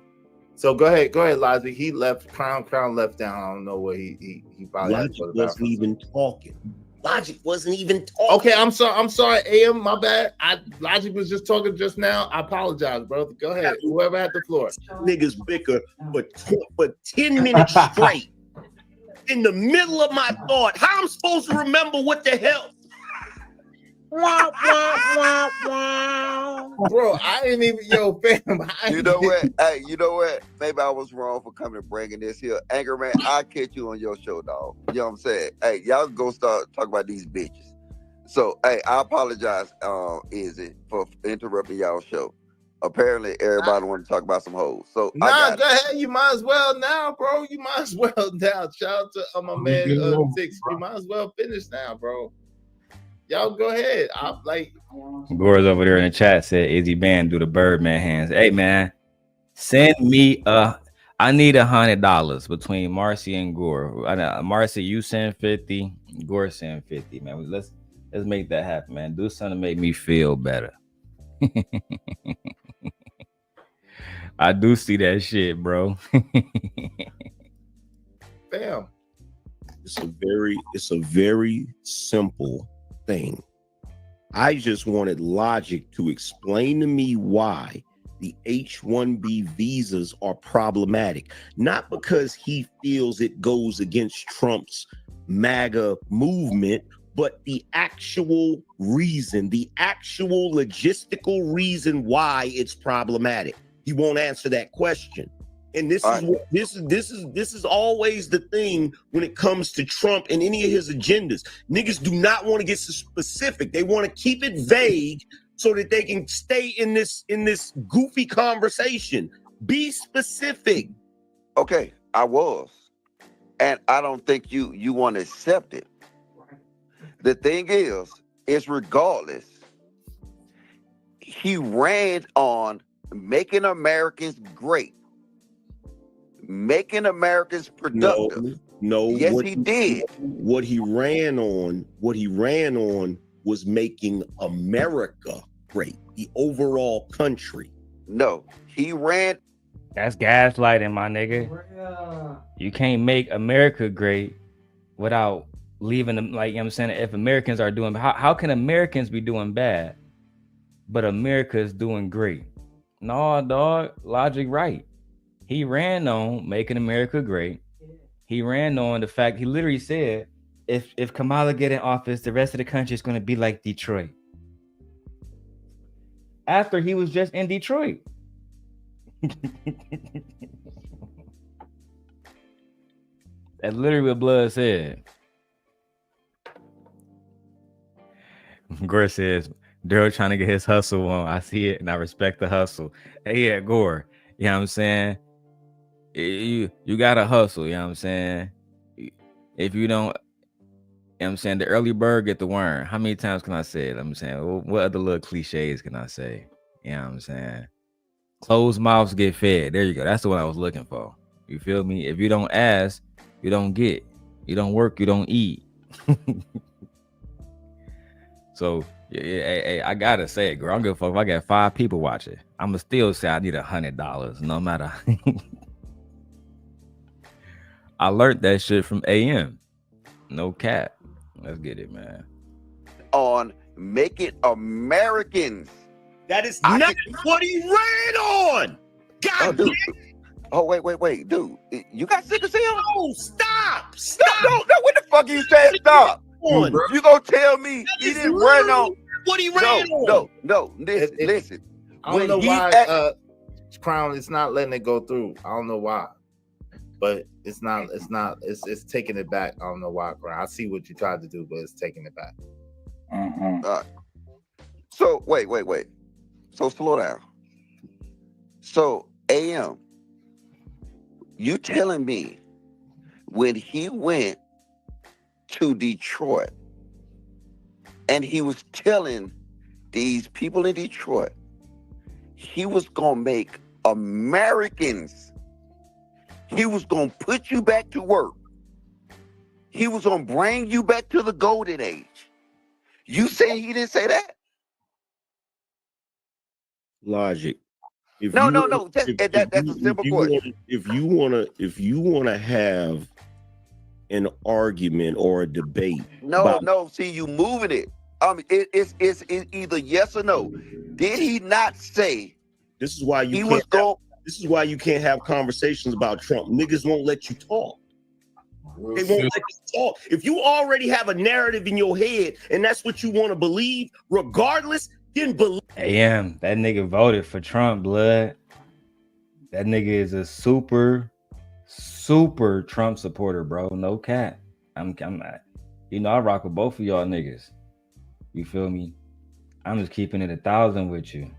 So go ahead, Logic. He left. Crown left down. I don't know what he probably Logic wasn't even talking. Logic wasn't even talking. Okay, I'm sorry, AM. My bad. Logic was just talking just now. I apologize, brother. Go ahead. Whoever had the floor. Niggas bicker for 10 minutes straight. In the middle of my thought, how I'm supposed to remember what the hell? Bro, I didn't even, fam. You know what? Hey, you know what? Maybe I was wrong for coming and bringing this here. Angry Man, I'll catch you on your show, dog. You know what I'm saying? Hey, y'all go start talking about these bitches. So, hey, I apologize, Izzy, for interrupting y'all's show. Apparently, everybody want to talk about some hoes. So, go ahead. You might as well now, bro. You might as well now. Shout out to my man, Six. You might as well finish now, bro. Y'all go ahead. Gore's over there in the chat said Izzy Band do the Birdman hands. Hey man, send me I need $100 between Marcy and Gore. Marcy, you send 50, Gore send 50, man. Let's make that happen, man. Do something to make me feel better. I do see that shit, bro. Bam. It's a very simple thing. I just wanted Logic to explain to me why the H-1B visas are problematic. Not because he feels it goes against Trump's MAGA movement, but the actual reason, the actual logistical reason why it's problematic. He won't answer that question. And this is always the thing when it comes to Trump and any of his agendas. Niggas do not want to get specific. They want to keep it vague so that they can stay in this goofy conversation. Be specific. Okay, I was. And I don't think you want to accept it. The thing is regardless, he ran on making Americans great. Making Americans productive. No. Yes, he did. What he ran on was making America great, the overall country. No, he ran. That's gaslighting, my nigga. You can't make America great without leaving them, like, you know what I'm saying? If Americans are doing, how can Americans be doing bad, but America is doing great? No, dog, Logic right. He ran on making America great. He ran on the fact, he literally said, if Kamala get in office, the rest of the country is going to be like Detroit. After he was just in Detroit. That's literally what Blood said. Gore says, Darrel trying to get his hustle on. I see it and I respect the hustle. Hey, yeah, Gore. You know what I'm saying? You got to hustle. You know what I'm saying? If you don't, you know what I'm saying? The early bird get the worm. How many times can I say it? I'm saying, what other little cliches can I say? You know what I'm saying? Closed mouths get fed. There you go. That's the one I was looking for. You feel me? If you don't ask, you don't get. You don't work, you don't eat. So yeah, I gotta say it, girl. I don't give a fuck if I got 5 people watching. I'ma still say I need $100, no matter. I learned that shit from AM. No cap. Let's get it, man. On Make It Americans. That is not what he ran on. God damn. Oh, wait, dude. You got sick as hell? No, stop. No, what the fuck you saying? Stop. You gonna tell me he didn't run on what he ran on? No. Listen. I don't know why Crown is not letting it go through. I don't know why. But it's taking it back. I don't know why, Crown. I see what you tried to do, but it's taking it back. So wait. So slow down. So AM, you telling me when he went to Detroit and he was telling these people in Detroit he was gonna make Americans, he was gonna put you back to work, he was gonna bring you back to the golden age. You saying he didn't say that? Logic. No. That's a simple question. If you wanna have an argument or a debate. No. See, you moving it. It's either yes or no. Did he not say? This is why you can't have conversations about Trump. Niggas won't let you talk. They won't let you talk. If you already have a narrative in your head and that's what you want to believe, regardless, then believe. AM, that nigga voted for Trump, blood. That nigga is a super Trump supporter, bro. No cap. I'm not. You know, I rock with both of y'all niggas. You feel me? I'm just keeping it 1,000 with you.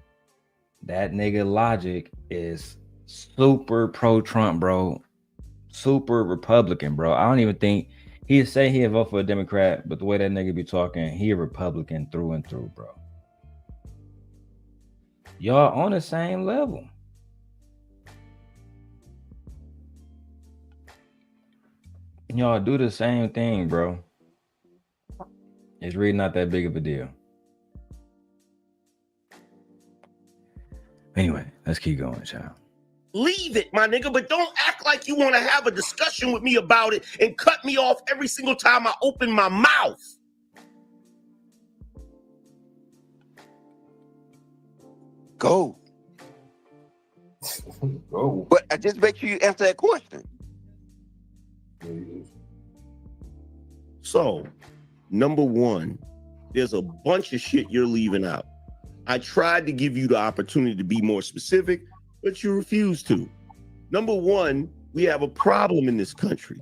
That nigga Logic is super pro-Trump, bro. Super Republican, bro. I don't even think he'd say he'd vote for a Democrat, but the way that nigga be talking, he a Republican through and through, bro. Y'all on the same level. Y'all do the same thing, bro. It's really not that big of a deal. Anyway, let's keep going, child. Leave it, my nigga, but don't act like you want to have a discussion with me about it and cut me off every single time I open my mouth. Go. But I just make sure you answer that question. So, number one, there's a bunch of shit you're leaving out. I tried to give you the opportunity to be more specific, but you refused to. Number one, we have a problem in this country.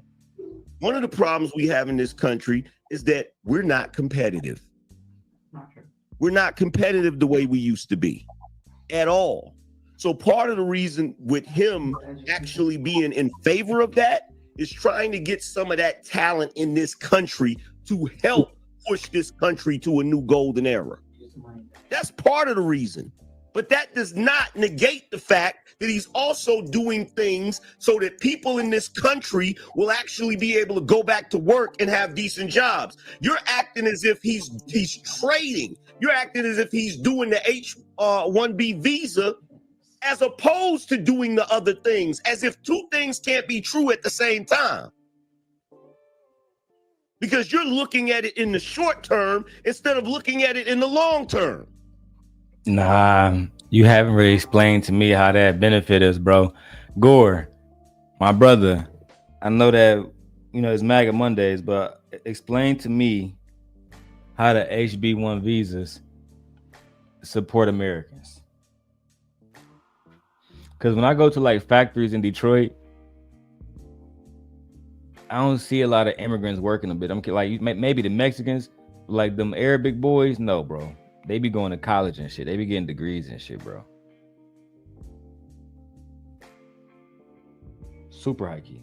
One of the problems we have in this country is that we're not competitive. We're not competitive the way we used to be at all. So part of the reason with him actually being in favor of that is trying to get some of that talent in this country to help push this country to a new golden era. That's part of the reason. But that does not negate the fact that he's also doing things so that people in this country will actually be able to go back to work and have decent jobs. You're acting as if he's trading. You're acting as if he's doing the H-1B visa as opposed to doing the other things, as if two things can't be true at the same time. Because you're looking at it in the short term instead of looking at it in the long term. Nah, you haven't really explained to me how that benefit us, bro. Gore, my brother, I know that, you know, it's MAGA Mondays, but explain to me how the HB1 visas support Americans. Because when I go to like factories in Detroit, I don't see a lot of immigrants working a bit. I'm like, maybe the Mexicans, like them Arabic boys. No, bro. They be going to college and shit. They be getting degrees and shit, bro. Super high key.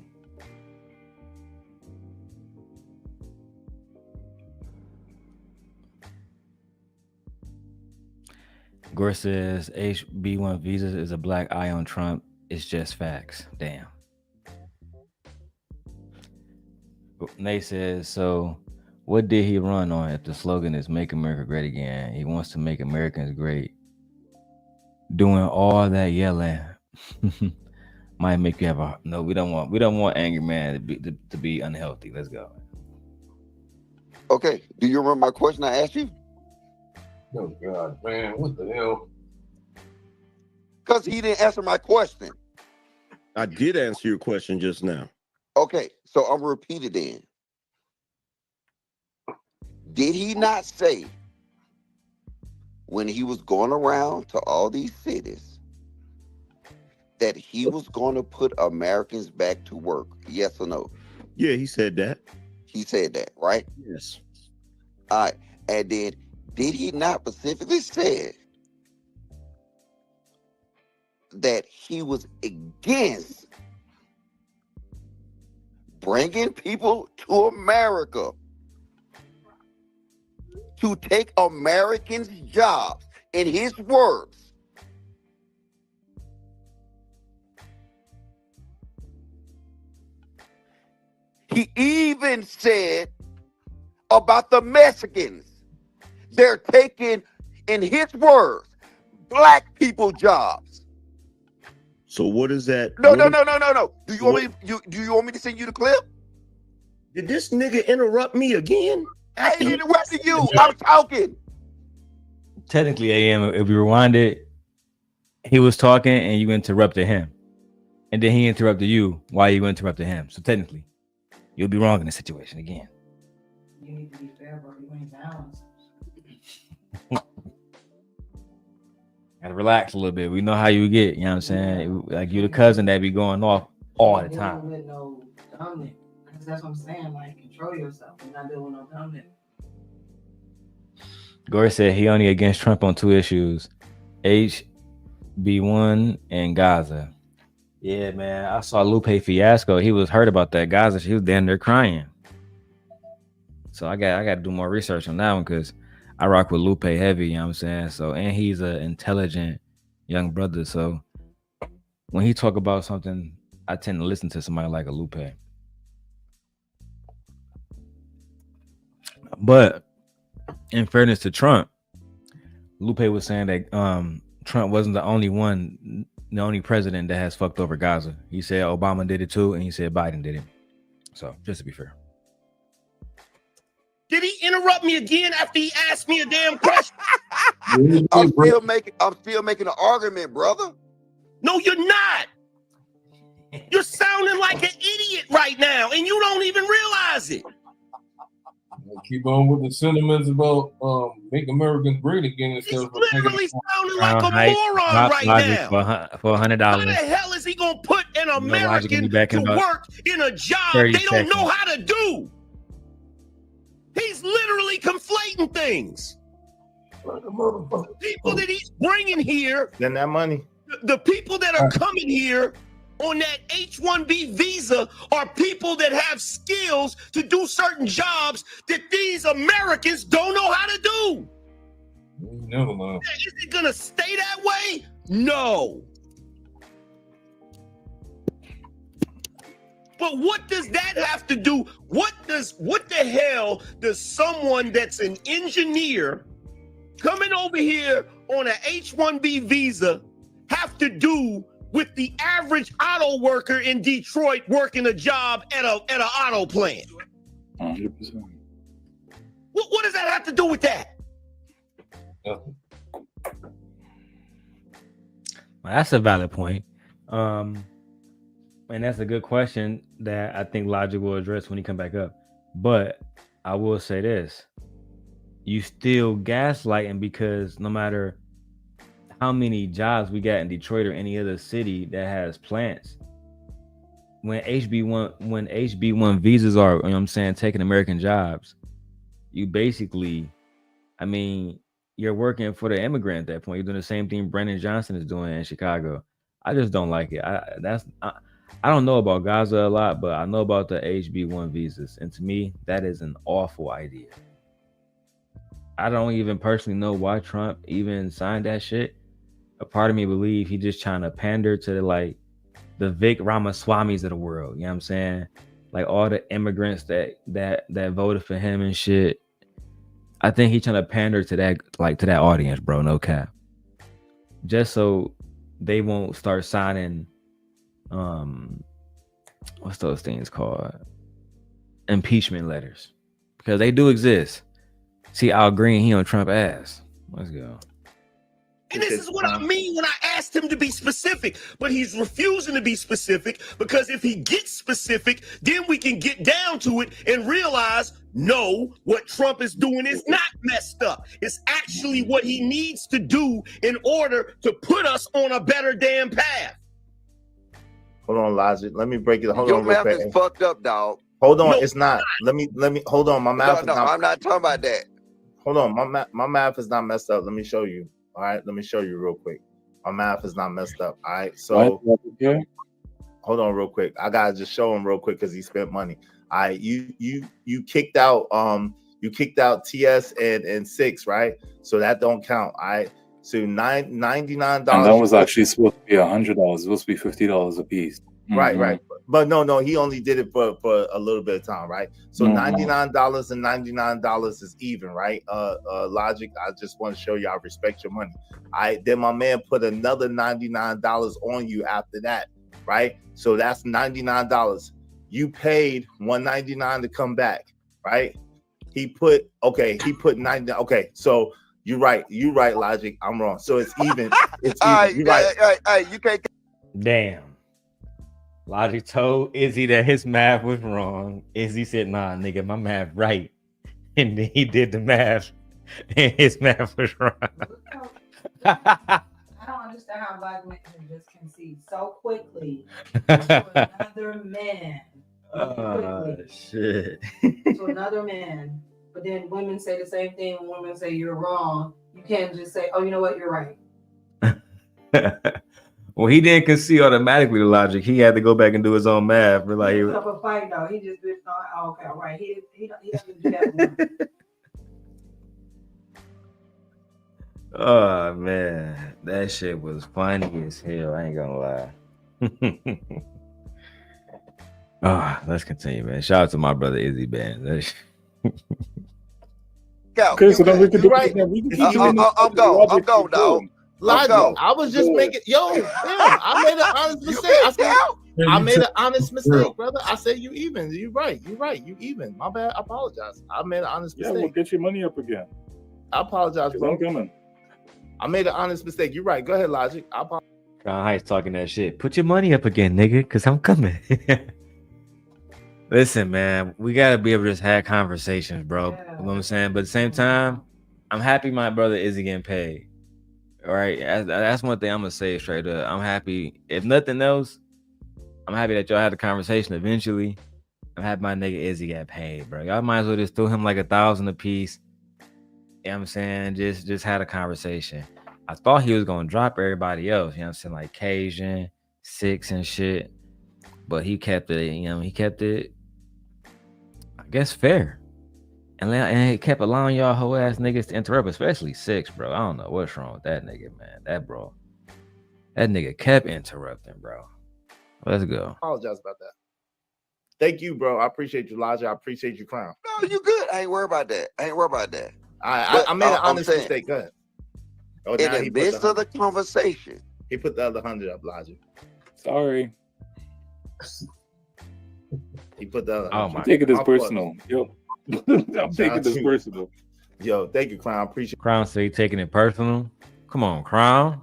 Gore says HB1 visas is a black eye on Trump. It's just facts. Damn. Nate says, so What did he run on if the slogan is "Make America Great Again"? He wants to make Americans great. Doing all that yelling might make you have a no. We don't want angry man to be unhealthy. Let's go. Okay. Do you remember my question I asked you? Oh God, man, what the hell? Because he didn't answer my question. I did answer your question just now. Okay, so I'm gonna repeat it then. Did he not say when he was going around to all these cities that he was going to put Americans back to work? Yes or no? Yeah, he said that. He said that, right? Yes. All right. And then did he not specifically say that he was against bringing people to America to take Americans' jobs? In his words, he even said about the Mexicans, they're taking, in his words, black people jobs. So what is that? No. Do you want me to send you the clip? Did this nigga interrupt me again? I ain't interrupting you. I'm talking. Technically, AM, if we rewind it, he was talking and you interrupted him. And then he interrupted you while you interrupted him. So technically, you'll be wrong in this situation again. You need to be fair, bro. You ain't balanced. Gotta relax a little bit. We know how you get, you know what I'm saying? Like you the cousin that be going off all the time. With no dumb nigga. That's what I'm saying. Like, control yourself. You're not dealing with no dumb nigga. Gore said he only against Trump on two issues, HB1 and Gaza. Yeah, man. I saw Lupe Fiasco. He was hurt about that. Gaza, she was damn near crying. So I got to do more research on that one because I rock with Lupe heavy, you know what I'm saying? So, and he's an intelligent young brother. So when he talk about something, I tend to listen to somebody like a Lupe. But in fairness to Trump, Lupe was saying that Trump wasn't the only president that has fucked over Gaza. He said Obama did it too, and he said Biden did it. So just to be fair. Did he interrupt me again after he asked me a damn question? I'm still making an argument, brother. No, you're not. You're sounding like an idiot right now, and you don't even realize it. Keep on with the sentiments about make Americans great again. He's literally sounding like a moron right now. For $100. How the hell is he gonna put an American to work in a job they don't know how to do? He's literally conflating things. The people that he's bringing here, then that money. The people that are coming here on that H-1B visa are people that have skills to do certain jobs that these Americans don't know how to do. Never mind. Is it gonna stay that way? No. But what does that have to do? What the hell does someone that's an engineer coming over here on an H-1B visa have to do with the average auto worker in Detroit working a job at an auto plant? 100%. What does that have to do with that? Nothing. Well, that's a valid point. And that's a good question that I think Logic will address when he come back up. But I will say this. You still gaslighting because no matter how many jobs we got in Detroit or any other city that has plants, when HB1 visas are, you know what I'm saying, taking American jobs, you basically, I mean, you're working for the immigrant at that point. You're doing the same thing Brandon Johnson is doing in Chicago. I just don't like it. I don't know about Gaza a lot, but I know about the HB1 visas. And to me, that is an awful idea. I don't even personally know why Trump even signed that shit. A part of me believe he just trying to pander to the Vic Ramaswamis of the world. You know what I'm saying? like all the immigrants that voted for him and shit. I think he's trying to pander to that audience, bro. No cap. Just so they won't start signing what's those things called? Impeachment letters. Because they do exist. See Al Green, he on Trump ass. Let's go. And this is what I mean when I asked him to be specific, but he's refusing to be specific, because if he gets specific, then we can get down to it and realize, no, what Trump is doing is not messed up. It's actually what he needs to do in order to put us on a better damn path. Hold on, Logic. Let me break it. Hold Your on, math is fucked up, dog. Hold on, it's not. Let me hold on. My math is not. I'm not talking about that. Hold on, my math is not messed up. Let me show you. All right, let me show you real quick. My math is not messed up. All right, so hold on real quick. I gotta just show him real quick because he spent money. All right, you kicked out TS and 6, right? So that don't count. All right, so $99. And that was actually supposed to be $100. It's supposed to be $50 a piece. Right. But no, he only did it for a little bit of time, right? So $99 and $99 is even, right? Logic, I just want to show you I respect your money. Then my man put another $99 on you after that, right? So that's $99. You paid $199 to come back, right? He put 99. Okay, so you're right, Logic. I'm wrong. So it's even. It's even. You're right. You can't. Damn. Logic told Izzy that his math was wrong. Izzy said, nah, nigga, my math right. And then he did the math, and his math was wrong. I don't understand how black men can just concede so quickly to another man. Shit. To another man. But then women say the same thing when women say you're wrong. You can't just say, oh, you know what, you're right. Well, he didn't concede automatically the Logic. He had to go back and do his own math. But like, he put up a fight though. He just bitched on. Oh, okay, all right. He doesn't do that. Oh man, that shit was funny as hell. I ain't gonna lie. Let's continue, man. Shout out to my brother Izzy Bands. Okay, so then we can do right. I'm going, dog. Logic. I was just making. I made an honest mistake. I made an honest mistake, brother. I said you even. You're right. You even. My bad. I apologize. I made an honest mistake. Yeah, we'll get your money up again. I apologize, bro. I'm coming. I made an honest mistake. You're right. Go ahead, Logic. I apologize. Crown Heights talking that shit. Put your money up again, nigga, because I'm coming. Listen, man, we gotta be able to just have conversations, bro. You know what I'm saying? But at the same time, I'm happy my brother Izzy getting paid. All right, that's one thing I'm gonna say straight up. I'm happy. If nothing else, I'm happy that y'all had the conversation eventually. I'm happy my nigga Izzy got paid, bro. Y'all might as well just throw him like $1,000 a piece. You know what I'm saying? Just had a conversation. I thought he was gonna drop everybody else, you know what I'm saying, like Cajun, 6 and shit. But he kept it, he kept it, I guess, fair. And he kept allowing y'all whole ass niggas to interrupt, especially 6, bro. I don't know what's wrong with that nigga, man. That nigga kept interrupting, bro. Let's go. Apologize about that. Thank you, bro. I appreciate you, Logic. I appreciate you, Crown. No, you good. I ain't worried about that. I made an honest mistake. Go ahead. In the midst of the conversation, he put the other 100 up, Logic. Sorry. He put the other. I'm taking this personal. Yo. I'm taking this personal. Yo, thank you, Crown. Appreciate it. Crown say taking it personal. Come on, Crown.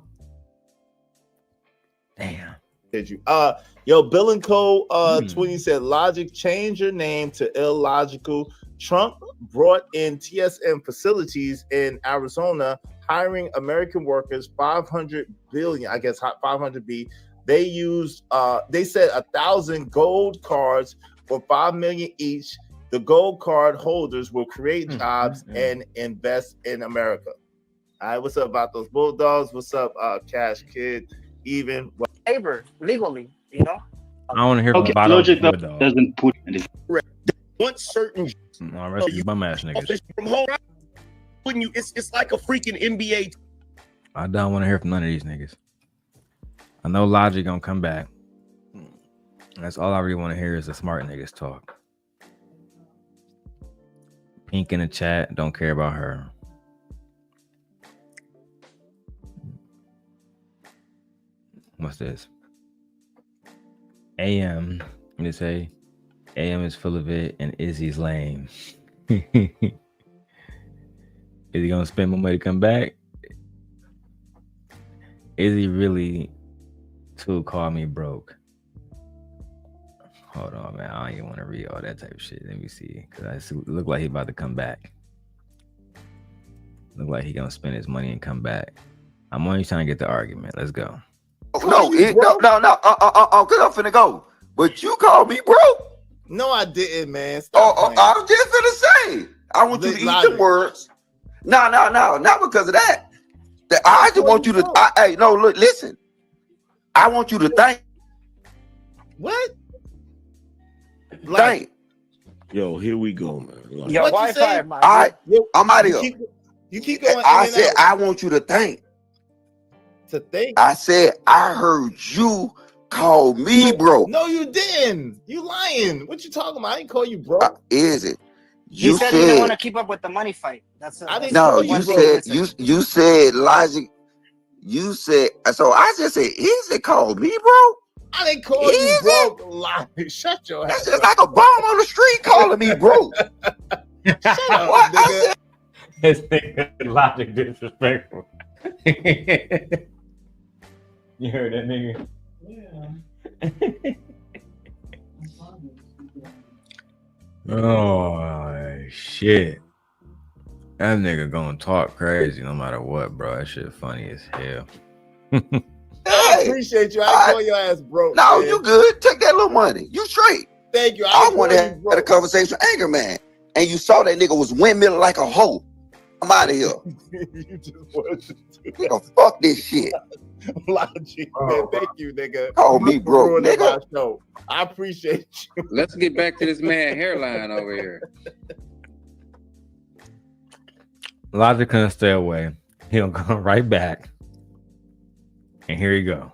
Damn. Did you? Bill and Co. 20 said, Logic, change your name to Illogical. Trump brought in TSM facilities in Arizona, hiring American workers, 500 billion, I guess 500 B. They used, they said 1,000 gold cards for $5 million each. The gold card holders will create jobs and invest in America. All right, what's up about those Bulldogs? What's up, Cash Kid? Even labor legally, you know. I want to hear from Logic doesn't put Once certain rest of you bum ass niggas from home, wouldn't you? It's like a freaking NBA. I don't want to hear from none of these niggas. I know Logic gonna come back. That's all I really want to hear is the smart niggas talk. Pink in the chat, don't care about her. What's this? AM. Let me say, AM is full of it and Izzy's lame. Is he gonna spend more money to come back? Izzy really to call me broke? Hold on, man. I don't even want to read all that type of shit. Let me see, because it look like he about to come back. Look like he gonna spend his money and come back. I'm only trying to get the argument. Let's go. No, because I'm finna go. But you called me broke. No, I didn't, man. I was just finna say. I want you to eat some words. No, not because of that. I just want you to. Hey, no, look, listen. I want you to think. What? Think. Yo, here we go, man. Like, Yo, Wi-Fi, man. I'm out of here. You keep going. I said I want you to think. To think. I said I heard you call me broke. No, you didn't. You lying. What you talking about? I didn't call you broke. Is it? He said he didn't want to keep up with the money fight. That's it. I didn't No, call you broke. said you said logic. You said so. I just said, is it called me broke? I didn't call you broke. Lie. Shut your ass. That's just like a bum on the street calling me broke. Shut up, nigga. This nigga logic disrespectful. You heard that nigga? Yeah. Oh shit. That nigga gonna talk crazy no matter what, bro. That shit funny as hell. I appreciate you. I call your ass broke. No, man. you good. Take that little money. You straight. Thank you. I want to have a conversation with Anger Man. And you saw that nigga was windmilling like a hoe. I'm out of here. You just want to Nigga, fuck this shit. Logic, man. Thank you, nigga. Call me broke, Ruining nigga. my show. I appreciate you. Let's get back to this man hairline over here. Logic couldn't stay away. He'll go right back. And here you go.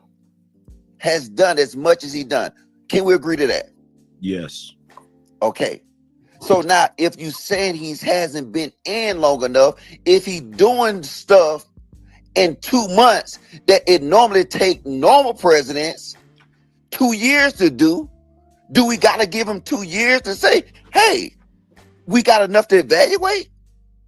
Has done as much as he done. Can we agree to that? yes. Okay. So now, if you saying he hasn't been in long enough, if he doing stuff in 2 months that it normally take normal presidents 2 years to do we got to give him 2 years to say, hey, we got enough to evaluate?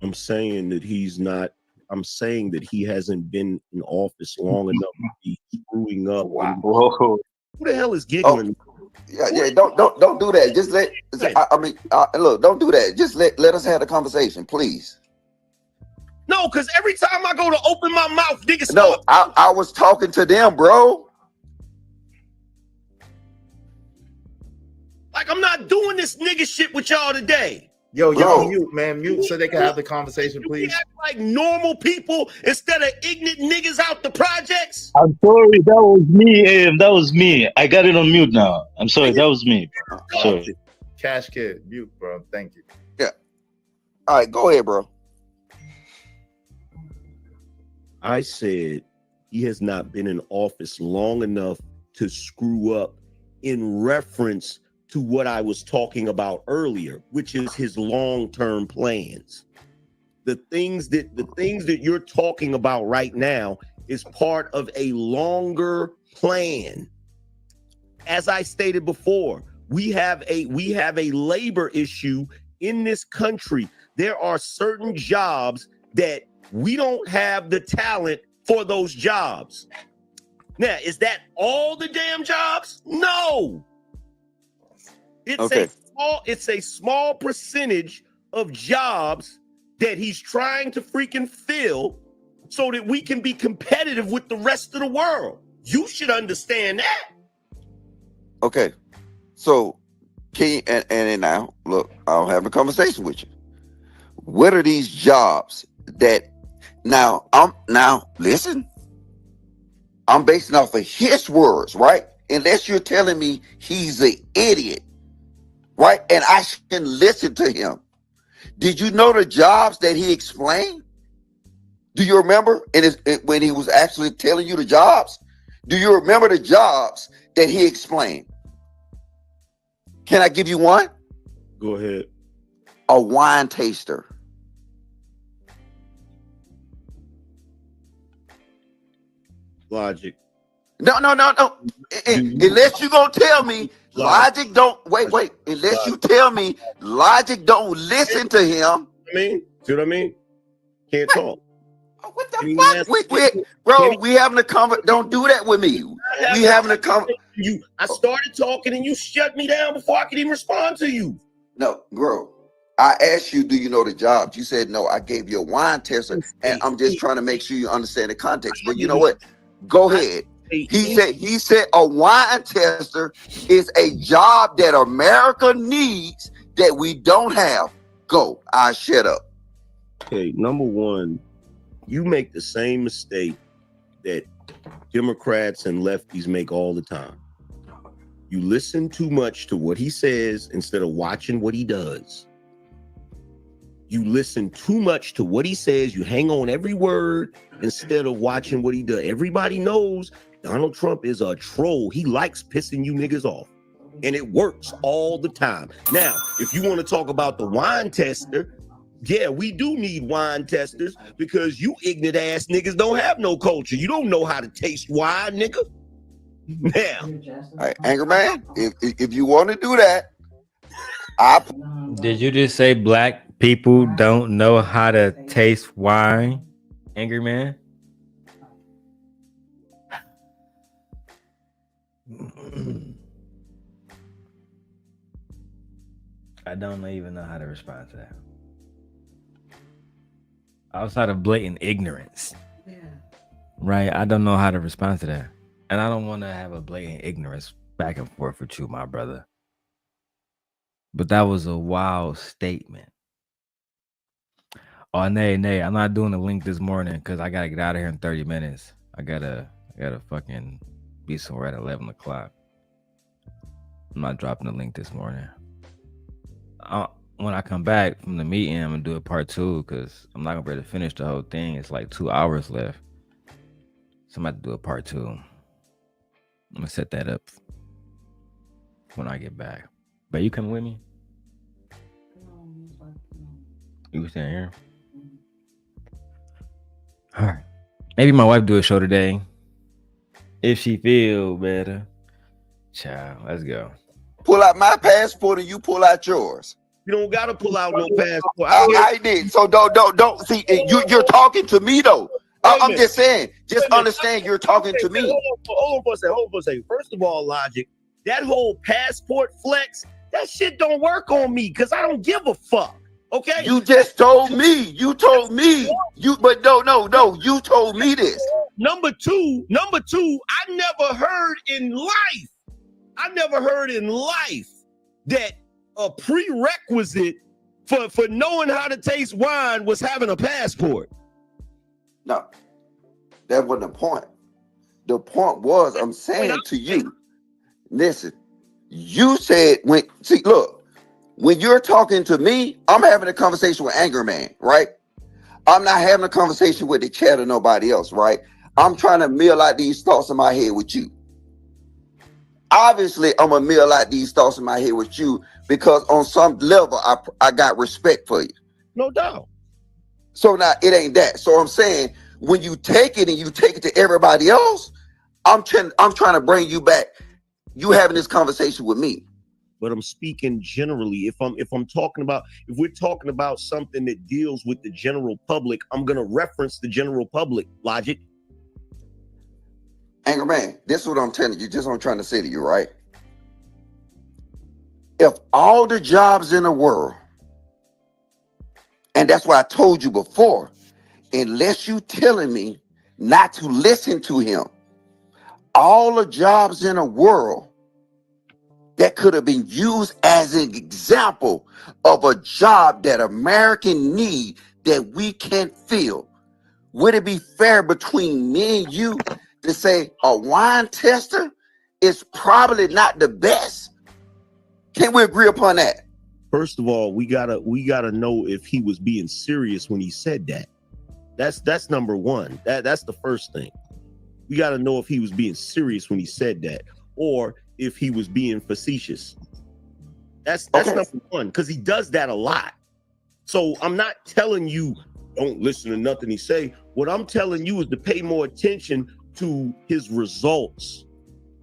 I'm saying that he's not. I'm saying that he hasn't been in office long enough to be screwing up. Wow. Who the hell is giggling? Yeah, don't do that. Just let. Look, don't do that. Just let us have a conversation, please. No, because every time I go to open my mouth, niggas. No, I was talking to them, bro. Like, I'm not doing this nigga shit with y'all today. Yo, mute, man. Mute so they can have the conversation, please. Act like normal people instead of ignorant niggas out the projects. I'm sorry, that was me. That was me. I got it on mute now. I'm sorry, that was me. Sorry. Cash Kid, mute, bro. Thank you. Yeah. All right, go ahead, bro. I said he has not been in office long enough to screw up in reference to what I was talking about earlier, which is his long-term plans. The things that you're talking about right now is part of a longer plan. As I stated before, we have a labor issue in this country. There are certain jobs that we don't have the talent for those jobs. Now, is that all the damn jobs? No. It's a small percentage of jobs that he's trying to freaking fill so that we can be competitive with the rest of the world. You should understand that. Okay. So can you, and now look, I'll have a conversation with you. What are these jobs that now listen, I'm basing off of his words, right? Unless you're telling me he's an idiot, right? And I shouldn't listen to him. Did you know the jobs that he explained? Do you remember when he was actually telling you the jobs? Do you remember the jobs that he explained? Can I give you one? Go ahead. A wine taster. Logic. No. Unless you gonna tell me Logic don't wait. Unless you tell me Logic don't listen to him. See what I mean? Can't talk. What the fuck? We having a conversation. Don't do that with me. We having a conversation. I started talking and you shut me down before I could even respond to you. No, bro. I asked you, do you know the jobs? You said no. I gave you a wine tester, and I'm just trying to make sure you understand the context. But you know what? Go ahead. He said a wine tester is a job that America needs that we don't have. Go. I shut up. Okay, number one, you make the same mistake that Democrats and lefties make all the time. You listen too much to what he says instead of watching what he does. You listen too much to what he says. You hang on every word instead of watching what he does. Everybody knows Donald Trump is a troll. He likes pissing you niggas off. And it works all the time. Now, if you want to talk about the wine tester, yeah, we do need wine testers because you ignorant ass niggas don't have no culture. You don't know how to taste wine, nigga. Now, all right, Anger Man, if you want to do that, Did you just say black people don't know how to taste wine, Angry Man? I don't even know how to respond to that. Outside of blatant ignorance. Yeah. Right? I don't know how to respond to that. And I don't want to have a blatant ignorance back and forth with you, my brother. But that was a wild statement. Oh, nay. I'm not doing the link this morning because I got to get out of here in 30 minutes. I gotta fucking be somewhere at 11 o'clock. I'm not dropping the link this morning. When I come back from the meeting, I'm gonna do a part 2 because I'm not gonna be able to finish the whole thing. It's like 2 hours left. So I'm about to do a part 2. I'm gonna set that up when I get back. But you coming with me? You staying here? All right. Maybe my wife do a show today. If she feel better. Ciao. Let's go. Pull out my passport and you pull out yours. You don't gotta pull out no passport. I did. So don't see. You're talking to me though. I'm just saying. Just understand you're talking to me. Hold on for a second. First of all, Logic, that whole passport flex, that shit don't work on me because I don't give a fuck. Okay. You just told me. You told me. But no. You told me this. Number two, I never heard in life that a prerequisite for knowing how to taste wine was having a passport. No, that wasn't the point. The point was, I'm saying to you, listen, you said when you're talking to me, I'm having a conversation with Anger Man, right? I'm not having a conversation with the chat or nobody else, right? I'm trying to mill out these thoughts in my head with you. Obviously, I'm gonna mill out these thoughts in my head with you because on some level, I got respect for you. No doubt. So now it ain't that. So I'm saying when you take it and you take it to everybody else, I'm trying to bring you back. You having this conversation with me. But I'm speaking generally. If we're talking about something that deals with the general public, I'm gonna reference the general public. Logic. Anger Man, this is what I'm telling you. Just what I'm trying to say to you, right? If all the jobs in the world, and that's why I told you before, unless you telling me not to listen to him, all the jobs in the world that could have been used as an example of a job that American need that we can't fill, would it be fair between me and you to say a wine tester is probably not the best? Can we agree upon that? First of all, we gotta know if he was being serious when he said that. That's number one. That's the first thing. We gotta know if he was being serious when he said that, or if he was being facetious. That's number one, because he does that a lot. So I'm not telling you don't listen to nothing he say. What I'm telling you is to pay more attention to his results.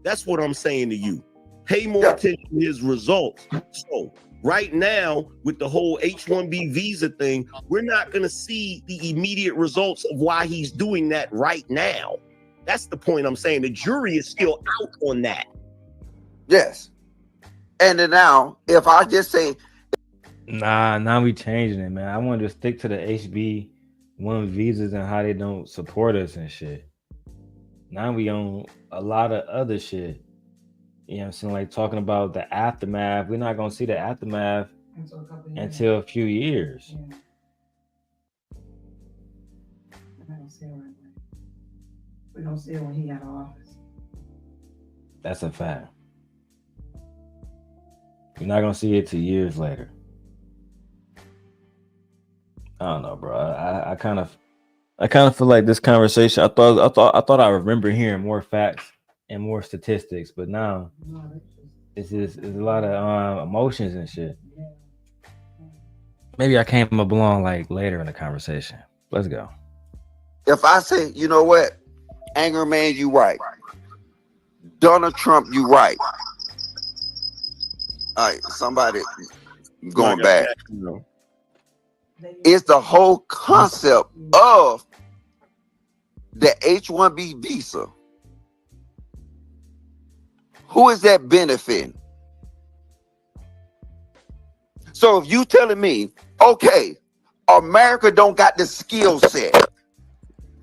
That's what I'm saying to you. Pay more attention to his results. So right now, with the whole H-1B visa thing, we're not going to see the immediate results of why he's doing that right now. That's the point I'm saying. The jury is still out on that. Yes. And then now, if I just say, now we changing it, man. I want to stick to the HB1 visas and how they don't support us and shit. Now we on a lot of other shit. You know what I'm saying? Like talking about the aftermath. We're not gonna see the aftermath until a few years. Yeah. I don't see it right now. We don't see it when he got office. That's a fact. You're not gonna see it till years later. I don't know, bro. I kind of feel like this conversation. I thought I remember hearing more facts and more statistics, but now it's a lot of emotions and shit. Maybe I came up along like later in the conversation. Let's go. If I say, you know what, Angry Man, you right. Donald Trump, you right. All right, somebody going back. It's the whole concept of the H-1B visa. Who is that benefiting? So if you telling me, okay, America don't got the skill set,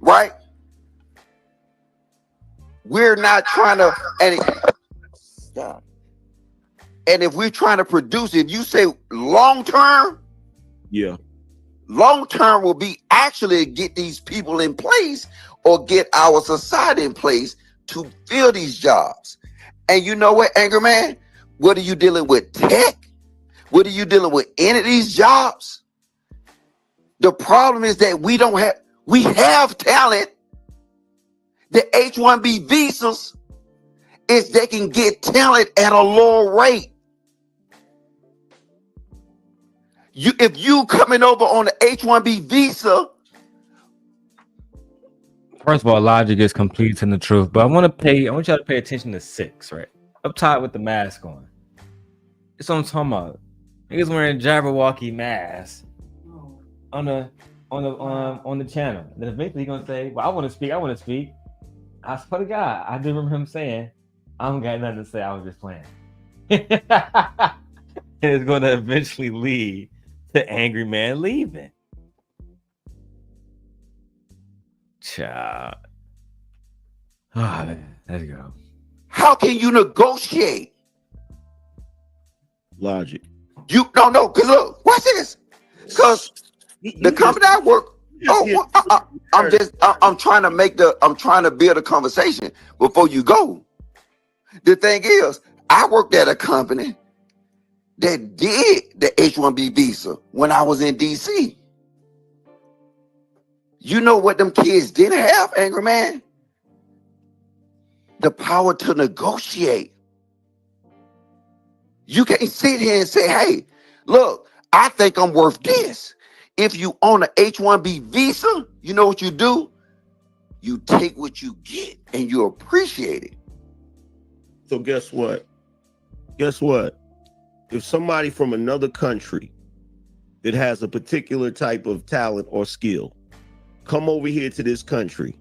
right? We're not trying to, and if we're trying to produce, if you say long term, yeah, long term will be actually get these people in place or get our society in place to fill these jobs. And you know what, Angry Man? What are you dealing with? Tech? What are you dealing with? Any of these jobs? The problem is that we have talent. The H-1B visas is they can get talent at a lower rate. If you coming over on the H-1B visa. First of all, logic is complete to the truth, but I want y'all to pay attention to 6, right? Up top with the mask on. It's what I'm talking about. Niggas wearing Jabberwocky masks on the channel. Then eventually he's gonna say, well, I want to speak. I swear to God, I do remember him saying, I don't got nothing to say, I was just playing. And it's gonna eventually lead to Angry Man leaving. Child. Oh, man. Let's go. How can you negotiate? Logic. You don't know, because look, watch this. Because the company I work, I'm trying to build a conversation before you go. The thing is, I worked at a company that did the H-1B visa when I was in DC. You know what them kids didn't have, Angry Man? The power to negotiate. You can't sit here and say, hey, look, I think I'm worth this. If you own an H-1B visa, you know what you do? You take what you get and you appreciate it. So guess what? If somebody from another country that has a particular type of talent or skill come over here to this country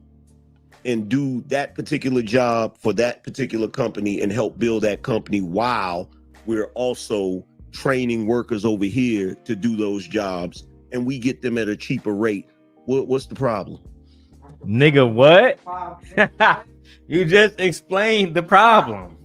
and do that particular job for that particular company and help build that company while we're also training workers over here to do those jobs and we get them at a cheaper rate, what's the problem? Nigga, what? You just explained the problem.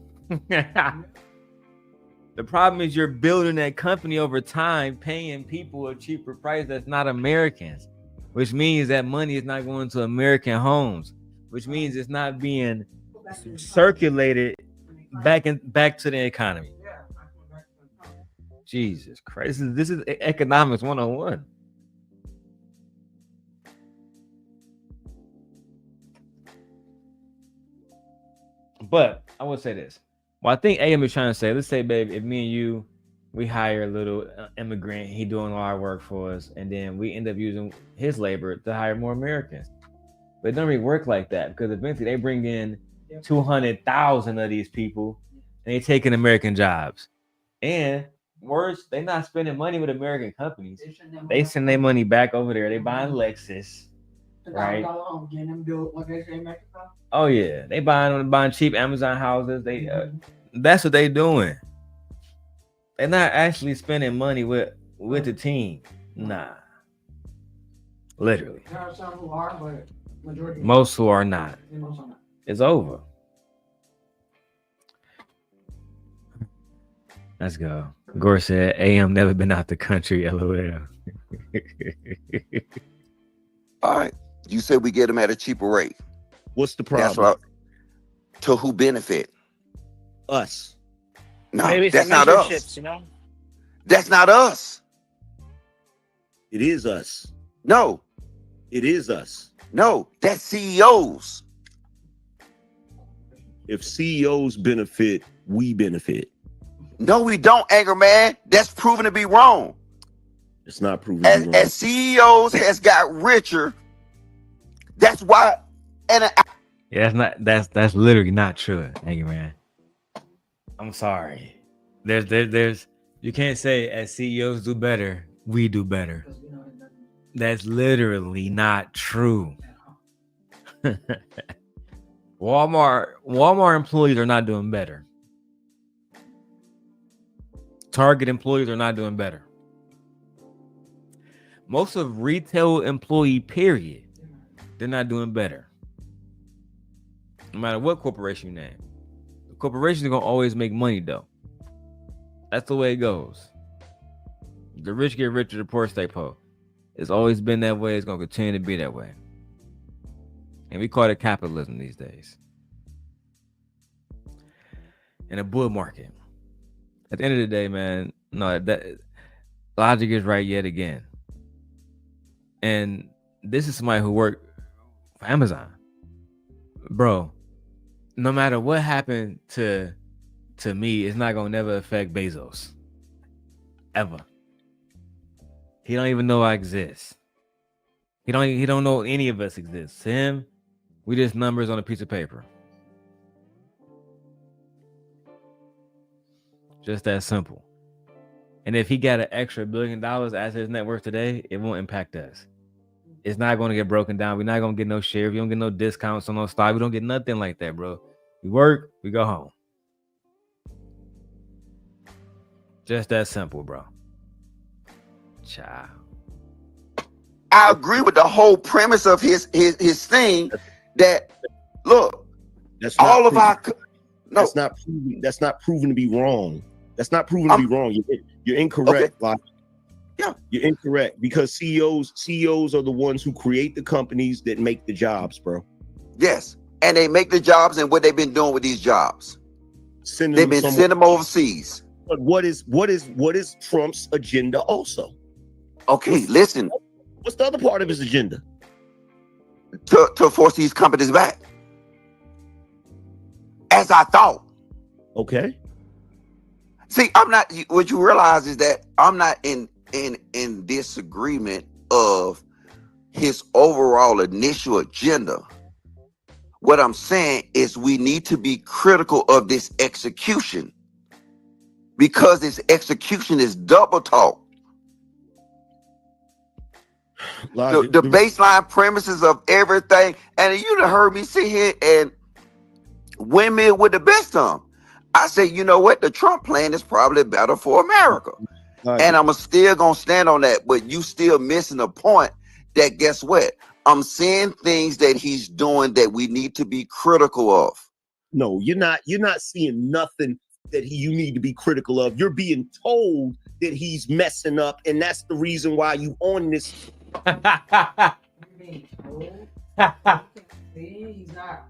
The problem is you're building that company over time, paying people a cheaper price that's not Americans, which means that money is not going to American homes, which means it's not being circulated back to the economy. Jesus Christ. This is economics 101. But I would say this. Well, I think AM is trying to say, let's say, babe, if me and you We hire a little immigrant. He doing all our work for us, and then we end up using his labor to hire more Americans. But it don't really work like that because eventually they bring in 200,000 of these people, and they taking American jobs. And worse, they not spending money with American companies. They send their money back over there. They buying Lexus, right? Oh yeah, they buying cheap Amazon houses. They that's what they doing. They're not actually spending money with the team. Nah, literally. There are some who are, but majority. Most who are not. It's over. Let's go. Gore said, AM never been out the country, LOL. All right. You said we get them at a cheaper rate. What's the problem? That's right. To who benefit? Us. No, Maybe that's some not us. mentorships, you know? That's not us. It is us. No. It is us. No, that's CEOs. If CEOs benefit, we benefit. No, we don't, Anger Man. That's proven to be wrong. It's not proven to be wrong. As CEOs has got richer, that's why. And Yeah, that's literally not true, Angry Man. I'm sorry. There's you can't say as CEOs do better, we do better. That's literally not true. Walmart employees are not doing better. Target employees are not doing better. Most of retail employee period, they're not doing better. No matter what corporation you name. The corporations are going to always make money though. That's the way it goes. The rich get richer, the poor stay poor. It's always been that way. It's going to continue to be that way. And we call it capitalism these days. In a bull market. At the end of the day, man, no, that logic is right yet again. And this is somebody who worked for Amazon. Bro, no matter what happened to me, it's not gonna never affect Bezos. Ever. He don't even know I exist. He don't know any of us exist. To him, we just numbers on a piece of paper. Just that simple. And if he got an extra $1 billion as his net worth today, it won't impact us. It's not going to get broken down. We're not going to get no share. We don't get no discounts on no stock. We don't get nothing like that, bro. We work, we go home. Just that simple, bro. Child. I agree with the whole premise of his thing that look, that's all of our no, that's not proven to be wrong. That's not proven to be wrong. You're incorrect. Okay. Yeah, you're incorrect because CEOs are the ones who create the companies that make the jobs, bro. Yes, and they make the jobs, and what they've been doing with these jobs, they've been sending them overseas. But what is Trump's agenda also? Okay, listen. What's the other part of his agenda? To force these companies back. As I thought. Okay. See, I'm not. What you realize is that I'm not in disagreement of his overall initial agenda. What I'm saying is we need to be critical of this execution because this execution is double talk. The baseline premises of everything, and you done heard me sit here and windmill with the best of them. I say, you know what? The Trump plan is probably better for America. And I'm still going to stand on that. But you still missing the point that guess what? I'm seeing things that he's doing that we need to be critical of. No, you're not seeing nothing that you need to be critical of. You're being told that he's messing up. And that's the reason why you on this. He's not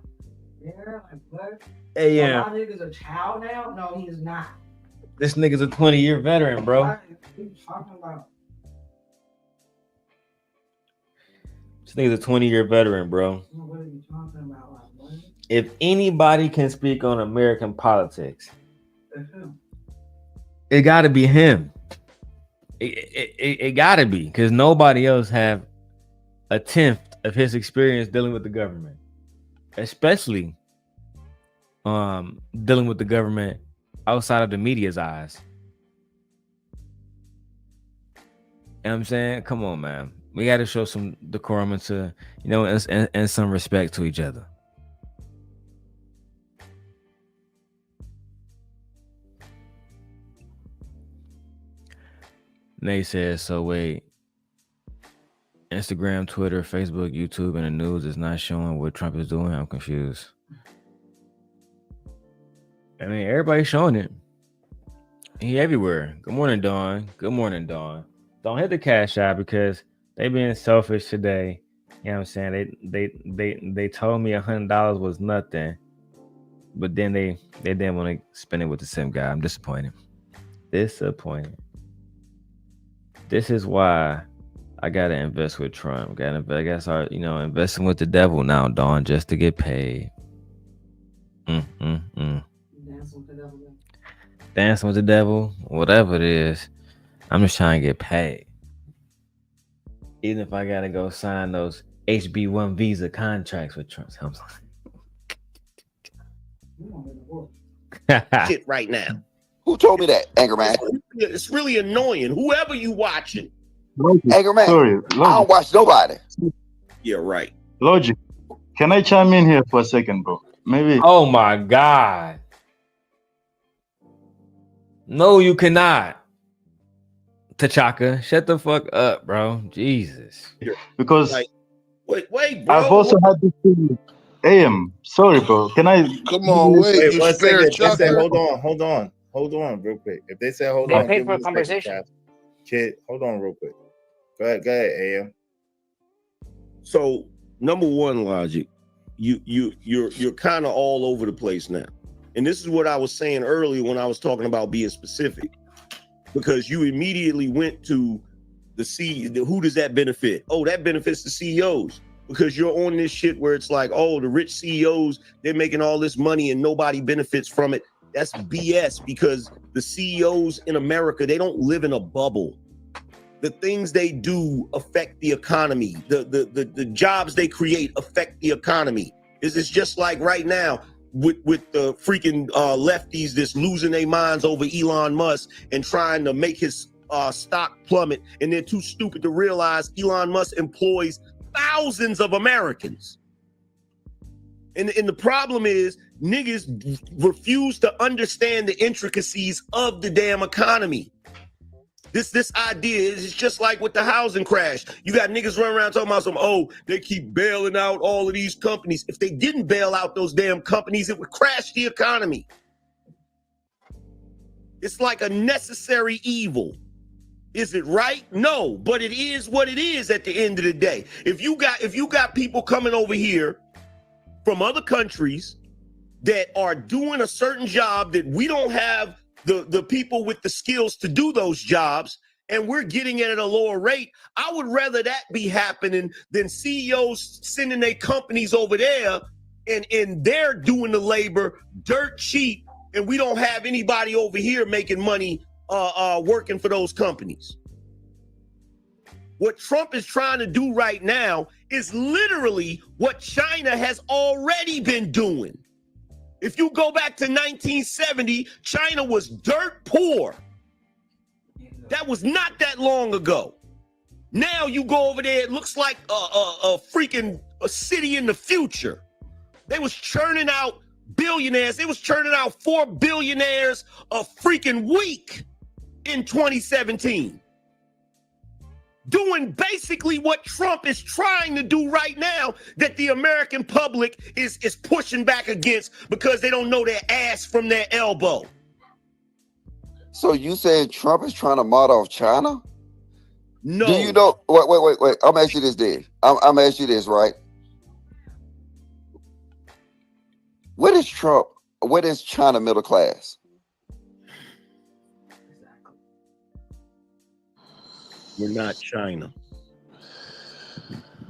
there. Like, what? Hey, yeah. My nigga's a child now? No, he is not. This nigga's a 20-year veteran, bro. What are you talking about? This nigga's a 20-year veteran, bro. What are you talking about? Like, what? If anybody can speak on American politics, It got to be him. It got to be, because nobody else have a tenth of his experience dealing with the government, especially dealing with the government outside of the media's eyes. You know what I'm saying? Come on, man. We got to show some decorum and and some respect to each other. Nate says, so wait, Instagram, Twitter, Facebook, YouTube, and the news is not showing what Trump is doing? I'm confused. I mean, everybody's showing it. He everywhere. Good morning, Dawn. Good morning, Dawn. Don't hit the cash out because they being selfish today. You know what I'm saying? They told me $100 was nothing, but then they didn't want to spend it with the SimpGod. I'm disappointed. Disappointed. This is why I gotta invest with Trump. I gotta start, investing with the devil now, Dawn, just to get paid. Dancing with the devil, whatever it is. I'm just trying to get paid. Even if I gotta go sign those HB1 visa contracts with Trump. Shit right now. Who told me that, Anger Man? It's really annoying. Whoever you watching. Anger Man. Sorry, I don't watch nobody. Yeah, right. Logic. Can I chime in here for a second, bro? Maybe. Oh my God. No, you cannot. T'Chaka, shut the fuck up, bro. Jesus. Because wait, bro. I've also had this thing. AM, sorry, bro. Can I? Come on, wait. One second. They say, hold on, real quick. If they say hold They on, paid give for me a conversation. Kid, hold on, real quick. Go ahead, AM. So, number one, Logic, you're kind of all over the place now, and this is what I was saying earlier when I was talking about being specific, because you immediately went to who does that benefit? Oh, that benefits the CEOs. Because you're on this shit where it's like, oh, the rich CEOs, they're making all this money and nobody benefits from it. That's BS, because the CEOs in America, they don't live in a bubble. The things they do affect the economy. The jobs they create affect the economy. It's just like right now with the freaking lefties that's losing their minds over Elon Musk and trying to make his stock plummet, and they're too stupid to realize Elon Musk employs thousands of Americans. And the problem is niggas refuse to understand the intricacies of the damn economy. This idea is just like with the housing crash. You got niggas running around talking about they keep bailing out all of these companies. If they didn't bail out those damn companies, it would crash the economy. It's like a necessary evil. Is it right? No, but it is what it is at the end of the day. If you got people coming over here from other countries that are doing a certain job that we don't have the people with the skills to do those jobs, and we're getting it at a lower rate, I would rather that be happening than CEOs sending their companies over there and they're doing the labor dirt cheap, and we don't have anybody over here making money working for those companies. What Trump is trying to do right now is literally what China has already been doing. If you go back to 1970, China was dirt poor. That was not that long ago. Now you go over there, it looks like a freaking city in the future. They was churning out billionaires. They was churning out 4 billionaires a freaking week in 2017. Doing basically what Trump is trying to do right now, that the American public is pushing back against because they don't know their ass from their elbow. So you saying Trump is trying to model off China? No. Do you know? Wait. I'm asking you this, Dave. I'm asking you this, right? What is Trump? What is China middle class? We're not China.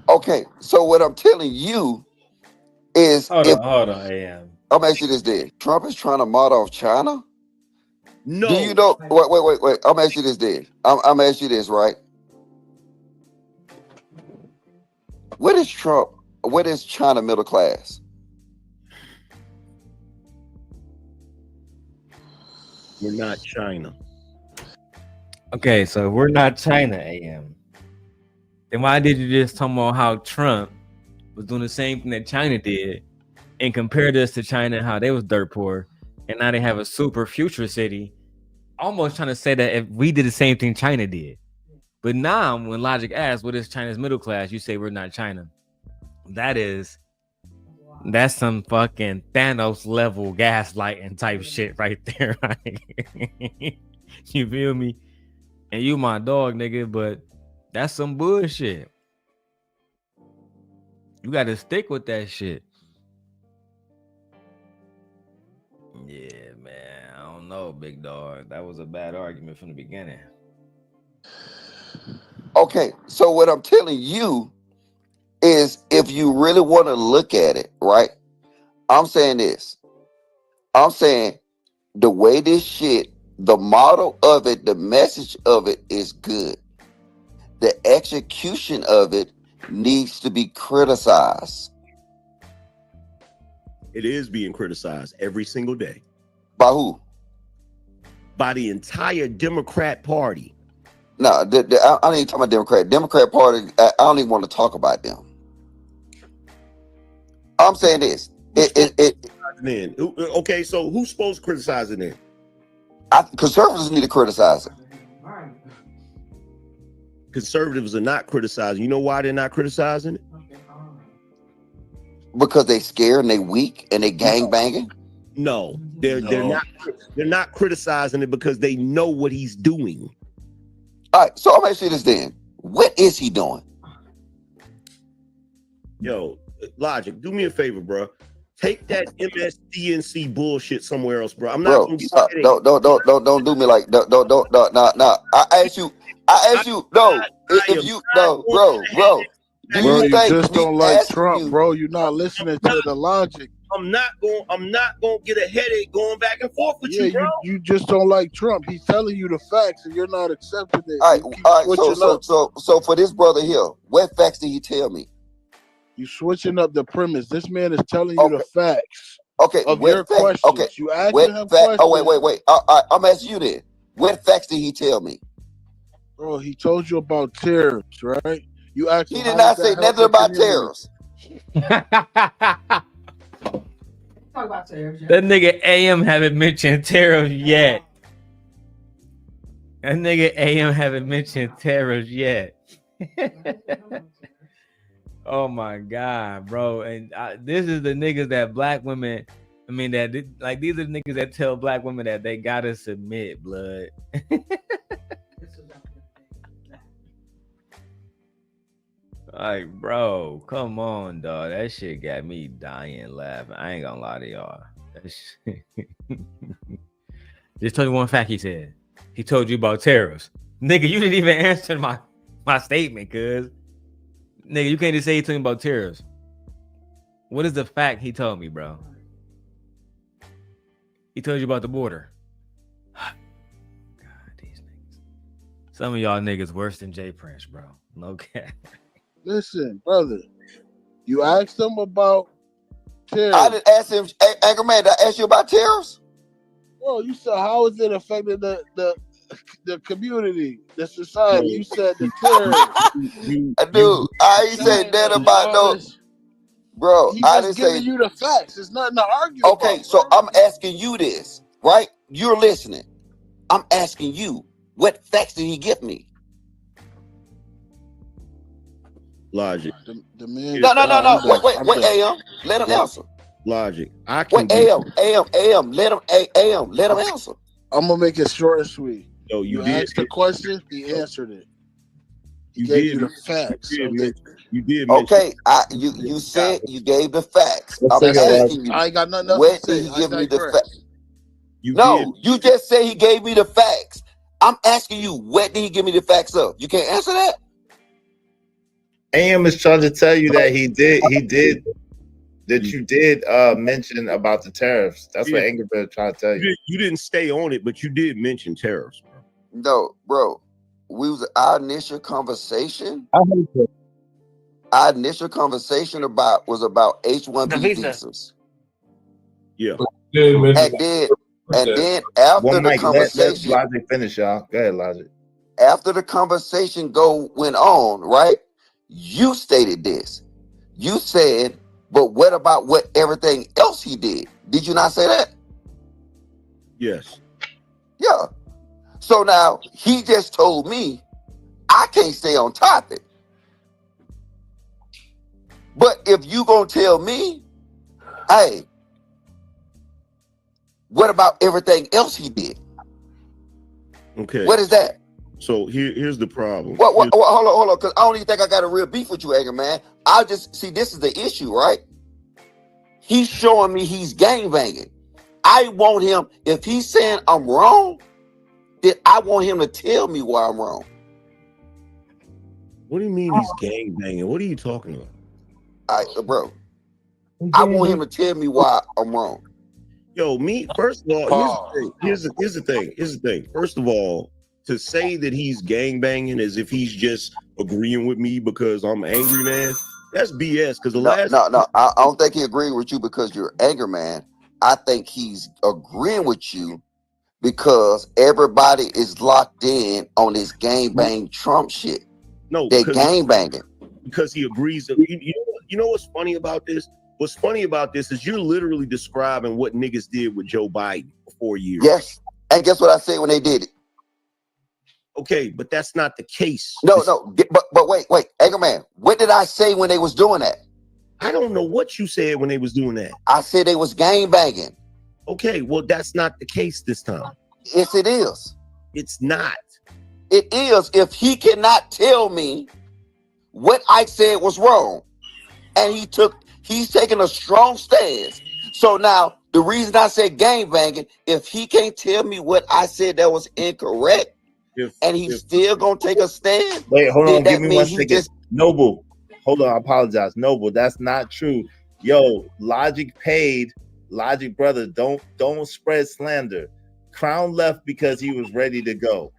Okay, so what I'm telling you is, hold on, AM. I'm asking you this, Dave. Trump is trying to model off China. No. Do you know? Wait. I'm gonna ask you this, then. I'm gonna ask you this, right? What is Trump? What is China middle class? We're not China. Okay, so we're not China, AM. Then why did you just talk about how Trump was doing the same thing that China did and compared us to China, how they was dirt poor, and now they have a super future city, almost trying to say that if we did the same thing China did. But now when Logic asks what is China's middle class, you say we're not China. That's some fucking Thanos level gaslighting type shit right there. Right? You feel me? And you my dog, nigga, but that's some bullshit. You gotta stick with that shit. Yeah, man. I don't know, big dog. That was a bad argument from the beginning. Okay, so what I'm telling you is, if you really want to look at it, right? I'm saying this. I'm saying the way this shit, the model of it, the message of it is good. The execution of it needs to be criticized. It is being criticized every single day. By who? By the entire Democrat Party. No, I don't even talk about Democrat. Democrat Party, I don't even want to talk about them. I'm saying this. Okay, so who's supposed to criticize it then? Conservatives need to criticize it. Conservatives are not criticizing. You know why they're not criticizing it? Because they scared and they weak and they gang banging. No, they're not criticizing it because they know what he's doing. All right, so I'm gonna say this then. What is he doing? Yo, Logic, do me a favor, bro. Take that MSDNC bullshit somewhere else, bro. I'm not gonna get don't do me like no. I ask you, no. If you no, bro. You just don't like Trump, bro. You're not listening to the logic. I'm not gonna get a headache going back and forth with you, bro. You just don't like Trump. He's telling you the facts and you're not accepting it. All right. So for this brother here, what facts did he tell me? You switching up the premise. This man is telling you the facts. Okay. Of your questions. Okay. You asking him questions. Oh wait. I'm asking you then. What facts did he tell me? Bro, he told you about tariffs, right? You asked. He did not say nothing about tariffs. Talk about tariffs. That nigga AM haven't mentioned tariffs yet. That nigga AM haven't mentioned tariffs yet. Oh my God, bro. And this is the niggas that black women, these are the niggas that tell black women that they gotta submit, blood. Like, bro, come on, dog. That shit got me dying laughing. I ain't gonna lie to y'all. That shit. Just tell you one fact he said. He told you about tariffs. Nigga, you didn't even answer my statement, cuz. Nigga, you can't just say he told me about tariffs. What is the fact he told me, bro? He told you about the border. God, these niggas. Some of y'all niggas worse than Jay Prince, bro. No cap. Listen, brother. You asked him about tariffs. I didn't ask him, Anchor Man, did I ask you about tariffs? Bro, you said how is it affecting the community, the society? You said the tariffs. Dude, I ain't said that about no. Bro, He I just didn't say. giving you the facts. It's nothing to argue Okay, about, so bro. I'm asking you this, right? You're listening. I'm asking you, what facts did he give me? Logic. The man. No. Wait, AM. Let him answer. Logic. I can. Wait, AM. Let him answer. I'm gonna make it short and sweet. Yo, you asked the question, he answered it. He gave you the facts. You did. Okay, you said you gave the facts. I'm asking you. I ain't got nothing else When to say. did he give me the digress. facts? You just said he gave me the facts. I'm asking you, what did he give me the facts of? You can't answer that? AM is trying to tell you that he did that you did mention about the tariffs. That's what Angry Bird tried to tell you. You didn't stay on it, but you did mention tariffs, bro. No, bro. Our initial conversation. Our initial conversation was about H-1B visas. Yeah. And then after the conversation, let Logic finish, y'all. Go ahead, Logic. After the conversation went on, right? You stated this. You said, but what about everything else he did? Did you not say that? Yes. Yeah. So now he just told me I can't stay on topic. But if you gonna tell me, hey, what about everything else he did? Okay. What is that? So here's the problem. Hold on, because I don't even think I got a real beef with you, Angry Man. I just see this is the issue, right? He's showing me he's gangbanging. I want him, if he's saying I'm wrong, then I want him to tell me why I'm wrong. What do you mean he's gangbanging? What are you talking about? Bro, I want him to tell me why I'm wrong. Yo, first of all, here's the thing. First of all, to say that he's gangbanging as if he's just agreeing with me because I'm an angry man, that's BS. Because I don't think he agreed with you because you're an angry man. I think he's agreeing with you because everybody is locked in on this gangbang Trump shit. No, they're gangbanging because he agrees. You know what's funny about this? What's funny about this is you're literally describing what niggas did with Joe Biden for 4 years. Yes, and guess what I said when they did it? Okay, but that's not the case. No, but wait, Angry Man, what did I say when they was doing that? I don't know what you said when they was doing that. I said they was gangbanging. Okay, well, that's not the case this time. Yes, it is. It's not. It is if he cannot tell me what I said was wrong. And he's taking a strong stance. So now the reason I said gangbanging, if he can't tell me what I said that was incorrect, and he's still gonna take a stand. Wait, hold on, give me 1 second. Noble, hold on, I apologize. Noble, that's not true. Yo, Logic paid. Logic brother, don't spread slander. Crown left because he was ready to go.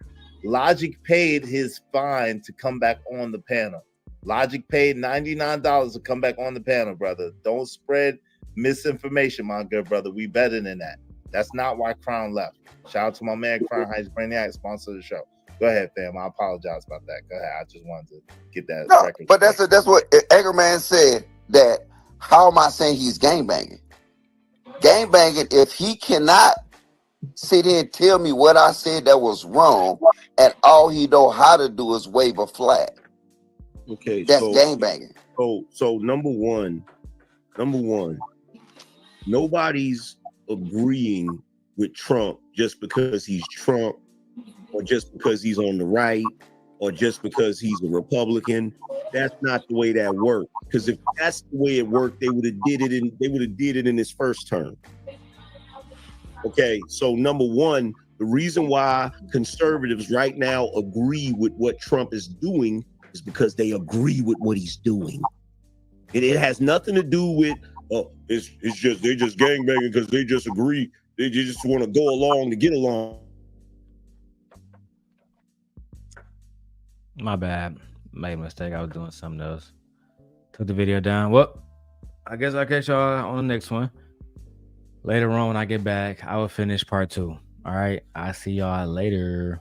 Logic paid his fine to come back on the panel. Logic paid $99 to come back on the panel, brother. Don't spread misinformation, my good brother. We better than that. That's not why Crown left. Shout out to my man Crown Heights Brainiac, sponsor of the show. Go ahead, fam. I apologize about that. Go ahead. I just wanted to get that record. But that's what Angry Man said. That how am I saying he's gangbanging? Gangbanging if he cannot sit here and tell me what I said that was wrong, and all he know how to do is wave a flag. Okay, that's gangbanging. So number one, nobody's agreeing with Trump just because he's Trump, or just because he's on the right, or just because he's a Republican. That's not the way that works. Because if that's the way it worked, they would have did it in his first term. Okay, so number one, the reason why conservatives right now agree with what Trump is doing is because they agree with what he's doing. It has nothing to do with it's just they just gangbanging because they just agree. They just want to go along to get along. My bad. Made a mistake. I was doing something else. Took the video down. Well, I guess I'll catch y'all on the next one. Later on when I get back, I will finish part 2. All right. I'll see y'all later.